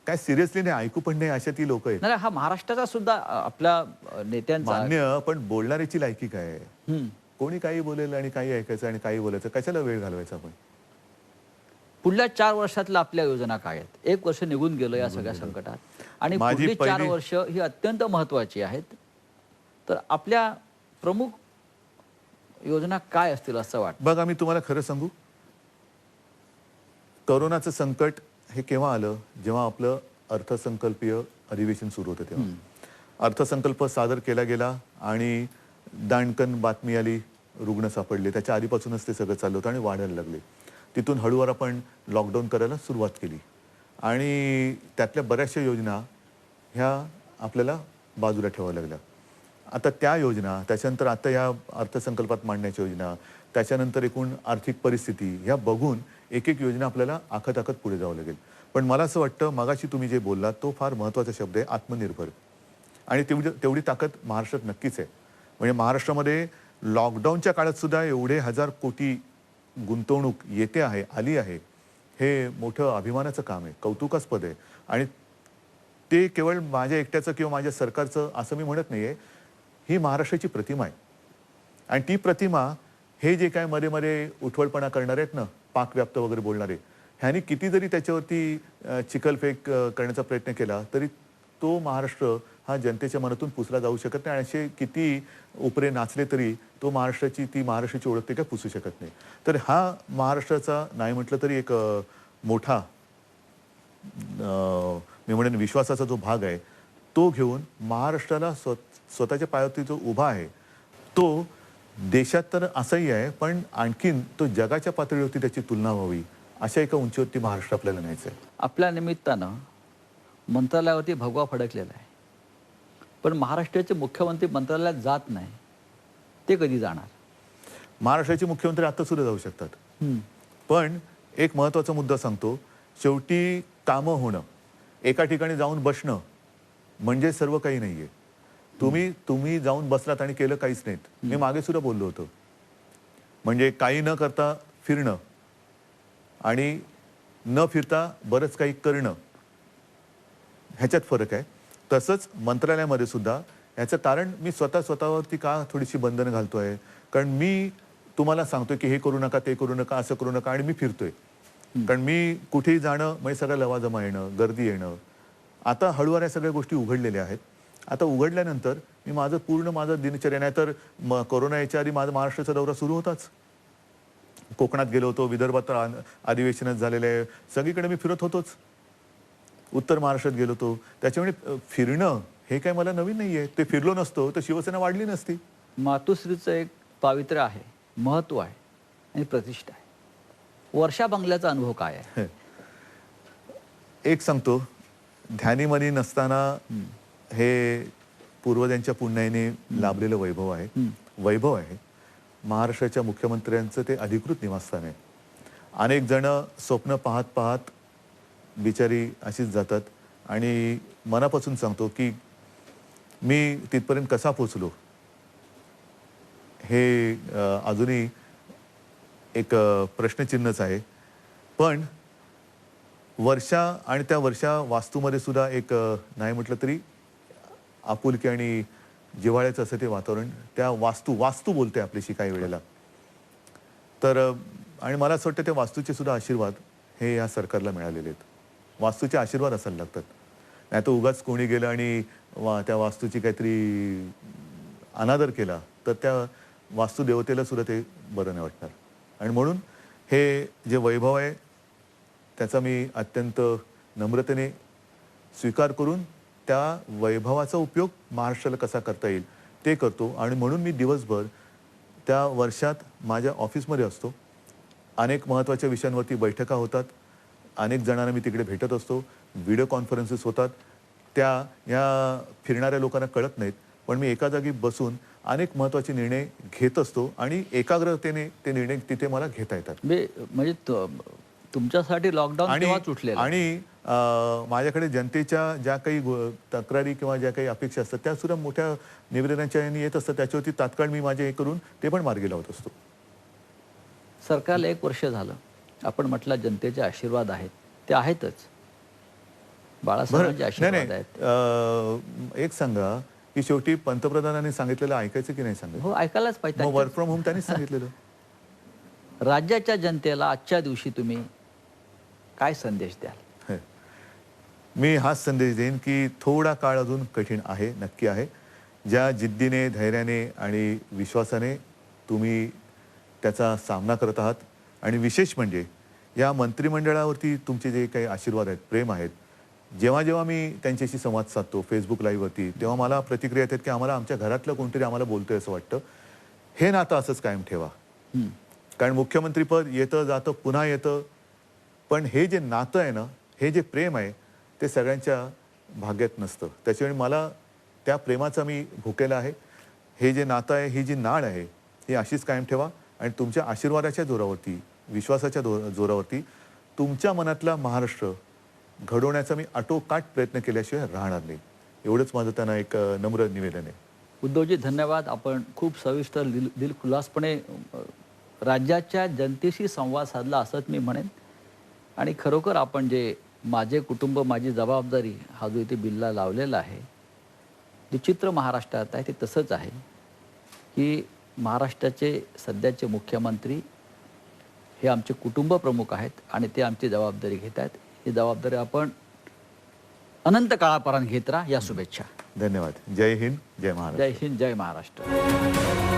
काय सिरियसली नाही, ऐकू पण नाही, अशा ती लोक आहेत. नाही, हा महाराष्ट्राचा सुद्धा आपल्या नेत्यांचा. मान्य, पण बोलणाऱ्याची लायकी काय आहे? हं. कोणी काही बोलेल आणि काही ऐकायचं आणि काही बोलायचं, कशाला वेळ घालवायचा आपण? पुढल्या 4 वर्षातल्या आपल्या योजना काय आहेत? 1 वर्ष निघून गेलं या सगळ्या संकटात आणि माझी पुढली 4 पहिली- वर्ष ही अत्यंत महत्त्वाची आहेत. तर आपल्या प्रमुख योजना काय असतील असं वाटतं? बघा, मी तुम्हाला खरं सांगू, कोरोनाचं संकट हे केव्हा आलं? जेव्हा आपलं अर्थसंकल्पीय अधिवेशन सुरू होतं तेव्हा. अर्थसंकल्प सादर केला गेला आणि दाणकन बातमी आली, रुग्ण सापडले. त्याच्या आधीपासूनच ते सगळं चाललं होतं आणि वाढायला लागले. तिथून हळूवार आपण लॉकडाऊन करायला सुरुवात केली आणि त्यातल्या बऱ्याचशा योजना ह्या आपल्याला बाजूला ठेवाव्या लागल्या. आता त्या योजना, त्याच्यानंतर आता या अर्थसंकल्पात मांडण्याच्या योजना, त्याच्यानंतर एकूण आर्थिक परिस्थिती, ह्या बघून एक एक योजना आपल्याला आखत आखत पुढे जावं लागेल. पण मला असं वाटतं, मगाशी तुम्ही जे बोललात तो फार महत्त्वाचा शब्द आहे, आत्मनिर्भर. आणि तेवढी ताकद महाराष्ट्रात नक्कीच आहे. म्हणजे महाराष्ट्रामध्ये लॉकडाऊनच्या काळात सुद्धा एवढे 1000 कोटी गुंतवणूक येते आहे, आली आहे, हे मोठं अभिमानाचं काम आहे, कौतुकास्पद आहे. आणि ते केवळ माझ्या एकट्याचं किंवा माझ्या सरकारचं असं मी म्हणत नाहीये. ही महाराष्ट्राची प्रतिमा आहे आणि ती प्रतिमा, हे जे काय मध्ये मध्ये उठवळपणा करणारे आहेत ना, पाकव्याप्त वगैरे बोलणारे, ह्यानी किती जरी त्याच्यावरती चिखलफेक करण्याचा प्रयत्न केला तरी तो महाराष्ट्र हा जनतेच्या मनातून पुसला जाऊ शकत नाही. आणि असे किती उपरे नाचले तरी ती महाराष्ट्राची ओळख ते काय पुसू शकत नाही. तर हा महाराष्ट्राचा नाही म्हटलं तरी एक मोठा मी म्हणेन विश्वासाचा जो भाग आहे तो घेऊन महाराष्ट्राला स्वतःच्या पायावरती जो उभा आहे तो देशात तर असाही आहे, पण आणखीन तो जगाच्या पातळीवरती त्याची तुलना व्हावी अशा एका उंचीवरती महाराष्ट्र आपल्याला न्यायचं आहे. आपल्या निमित्तानं मंत्रालयावरती भगवा फडकलेला आहे, पण महाराष्ट्राचे मुख्यमंत्री मंत्रालयात जात नाही, ते कधी जाणार? महाराष्ट्राचे मुख्यमंत्री आता सुद्धा जाऊ शकतात. पण एक महत्त्वाचा मुद्दा सांगतो, शेवटी कामं होणं, एका ठिकाणी जाऊन बसणं म्हणजे सर्व काही नाहीये. तुम्ही जाऊन बसलात आणि केलं काहीच नाहीत. मी मागे सुद्धा बोललो होतो, म्हणजे काही न करता फिरणं आणि न फिरता बरंच काही करणं ह्याच्यात फरक आहे. तसंच मंत्रालयामध्ये सुद्धा ह्याचं कारण मी स्वतःवरती का थोडीशी बंधनं घालतोय, कारण मी तुम्हाला सांगतोय की हे करू नका, ते करू नका, असं करू नका, आणि मी फिरतोय. कारण मी कुठेही जाणं म्हणजे सगळं लवाजमा येणं, गर्दी येणं. आता हळूवार या सगळ्या गोष्टी उघडलेल्या आहेत. आता उघडल्यानंतर मी माझं दिनचर्या, नाही तर कोरोना याच्या आधी माझा महाराष्ट्राचा दौरा सुरू होताच. कोकणात गेलो होतो, विदर्भात तर अधिवेशनच झालेलं आहे, सगळीकडे मी फिरत होतोच. उत्तर महाराष्ट्रात गेलो होतो. त्याच्यामुळे फिरणं हे काय मला नवीन नाहीये. ते फिरलो नसतो तर शिवसेना वाढली नसती. मातोश्रीचं एक पावित्र्य आहे, महत्त्व आहे आणि प्रतिष्ठा आहे. वर्षा बंगल्याचा अनुभव काय आहे? एक सांगतो, ध्यानीमनी नसताना हे पूर्वजांच्या पुण्याने लाभलेलं वैभव आहे. महाराष्ट्राच्या मुख्यमंत्र्यांचं ते अधिकृत निवासस्थान आहे. अनेक जण स्वप्न पाहत पाहत बिचारी अशीच जातात. आणि मनापासून सांगतो की मी तिथपर्यंत कसा पोचलो हे अजूनही एक प्रश्नचिन्हच आहे. पण वर्षा आणि त्या वर्षा वास्तूमध्ये सुद्धा एक नाही म्हटलं तरी आपुलकी आणि जिव्हाळ्याचं असं ते वातावरण. त्या वास्तू बोलते आपल्याशी काही वेळेला. तर आणि मला असं वाटतं त्या वास्तूचे सुद्धा आशीर्वाद हे या सरकारला मिळालेले आहेत. वास्तूचे आशीर्वाद असायला लागतात, नाही तर उगाच कोणी गेलं आणि त्या वास्तूची काहीतरी अनादर केला तर त्या वास्तुदेवतेला सुद्धा ते बरं नाही वाटणार. आणि म्हणून हे जे वैभव आहे त्याचा मी अत्यंत नम्रतेने स्वीकार करून त्या वैभवाचा उपयोग महाराष्ट्राला कसा करता येईल ते करतो. आणि म्हणून मी दिवसभर त्या वर्षात माझ्या ऑफिसमध्ये असतो. अनेक महत्त्वाच्या विषयांवरती बैठका होतात, अनेक जणांना मी तिकडे भेटत असतो, व्हिडिओ कॉन्फरन्सेस होतात. या फिरणाऱ्या लोकांना कळत नाहीत, पण मी एका जागी बसून अनेक महत्त्वाचे निर्णय घेत असतो आणि एकाग्रतेने ते निर्णय तिथे मला घेता येतात. म्हणजे तुमच्यासाठी लॉकडाऊन तेव्हाच उठलेलं आणि माझ्याकडे जनतेच्या ज्या काही तक्रारी किंवा ज्या काही अपेक्षा असतात त्या सुद्धा मोठ्या निवेदनांच्या येत असतात. त्याच्यावरती तात्काळ मी माझे हे करून ते पण मार्गी लावत असतो. सरकारला 1 वर्ष झालं. आपण म्हटलं जनतेचे आशीर्वाद आहेत, ते आहेतच. बाळासाहेबांचे आशीर्वाद आहेत. एक सांगा की शेवटी पंतप्रधानांनी सांगितलेलं ऐकायचं की नाही सांगायचं? हो, ऐकायलाच पाहिजे. वर्क फ्रॉम होम त्यांनीच सांगितलेलं. राज्याच्या जनतेला आजच्या दिवशी तुम्ही काय संदेश द्याल? मी हाच संदेश देईन की थोडा काळ अजून कठीण आहे, नक्की आहे. ज्या जिद्दीने, धैर्याने आणि विश्वासाने तुम्ही त्याचा सामना करत आहात, आणि विशेष म्हणजे या मंत्रिमंडळावरती तुमचे जे काही आशीर्वाद आहेत, प्रेम आहेत, जेव्हा जेव्हा मी त्यांच्याशी संवाद साधतो फेसबुक लाईव्हवरती, तेव्हा मला प्रतिक्रिया येतात की आम्हाला आमच्या घरातलं कोणतरी आम्हाला बोलतोय असं वाटतं. हे नातं असंच कायम ठेवा. कारण मुख्यमंत्रीपद येतं जातं, पुन्हा येतं, पण हे जे नातं आहे ना, हे जे प्रेम आहे ते सगळ्यांच्या भाग्यात नसतं. त्याच्यामुळे मला त्या प्रेमाचा मी भुकेला आहे. हे जे नातं आहे, ही जी नाळ आहे, ही अशीच कायम ठेवा. आणि तुमच्या आशीर्वादाच्या जोरावरती, विश्वासाच्या जोरावरती तुमच्या मनातला महाराष्ट्र घडवण्याचा मी आटोकाट प्रयत्न केल्याशिवाय राहणार नाही. एवढंच माझं त्यांना एक नम्र निवेदन आहे. उद्धवजी, धन्यवाद. आपण खूप सविस्तर दिलखुलासपणे राज्याच्या जनतेशी संवाद साधला असंच मी म्हणेन. आणि खरोखर आपण जे माझे कुटुंब माझी जबाबदारी हा जो इथे बिल्ला लावलेला आहे, जे चित्र महाराष्ट्रात आहे ते तसंच आहे की महाराष्ट्राचे सध्याचे मुख्यमंत्री हे आमचे कुटुंब प्रमुख आहेत आणि ते आमची जबाबदारी घेत आहेत. ही जबाबदारी आपण अनंत काळापर्यंत घेत राहा या शुभेच्छा. धन्यवाद. जय हिंद, जय महाराष्ट्र. जय हिंद, जय महाराष्ट्र.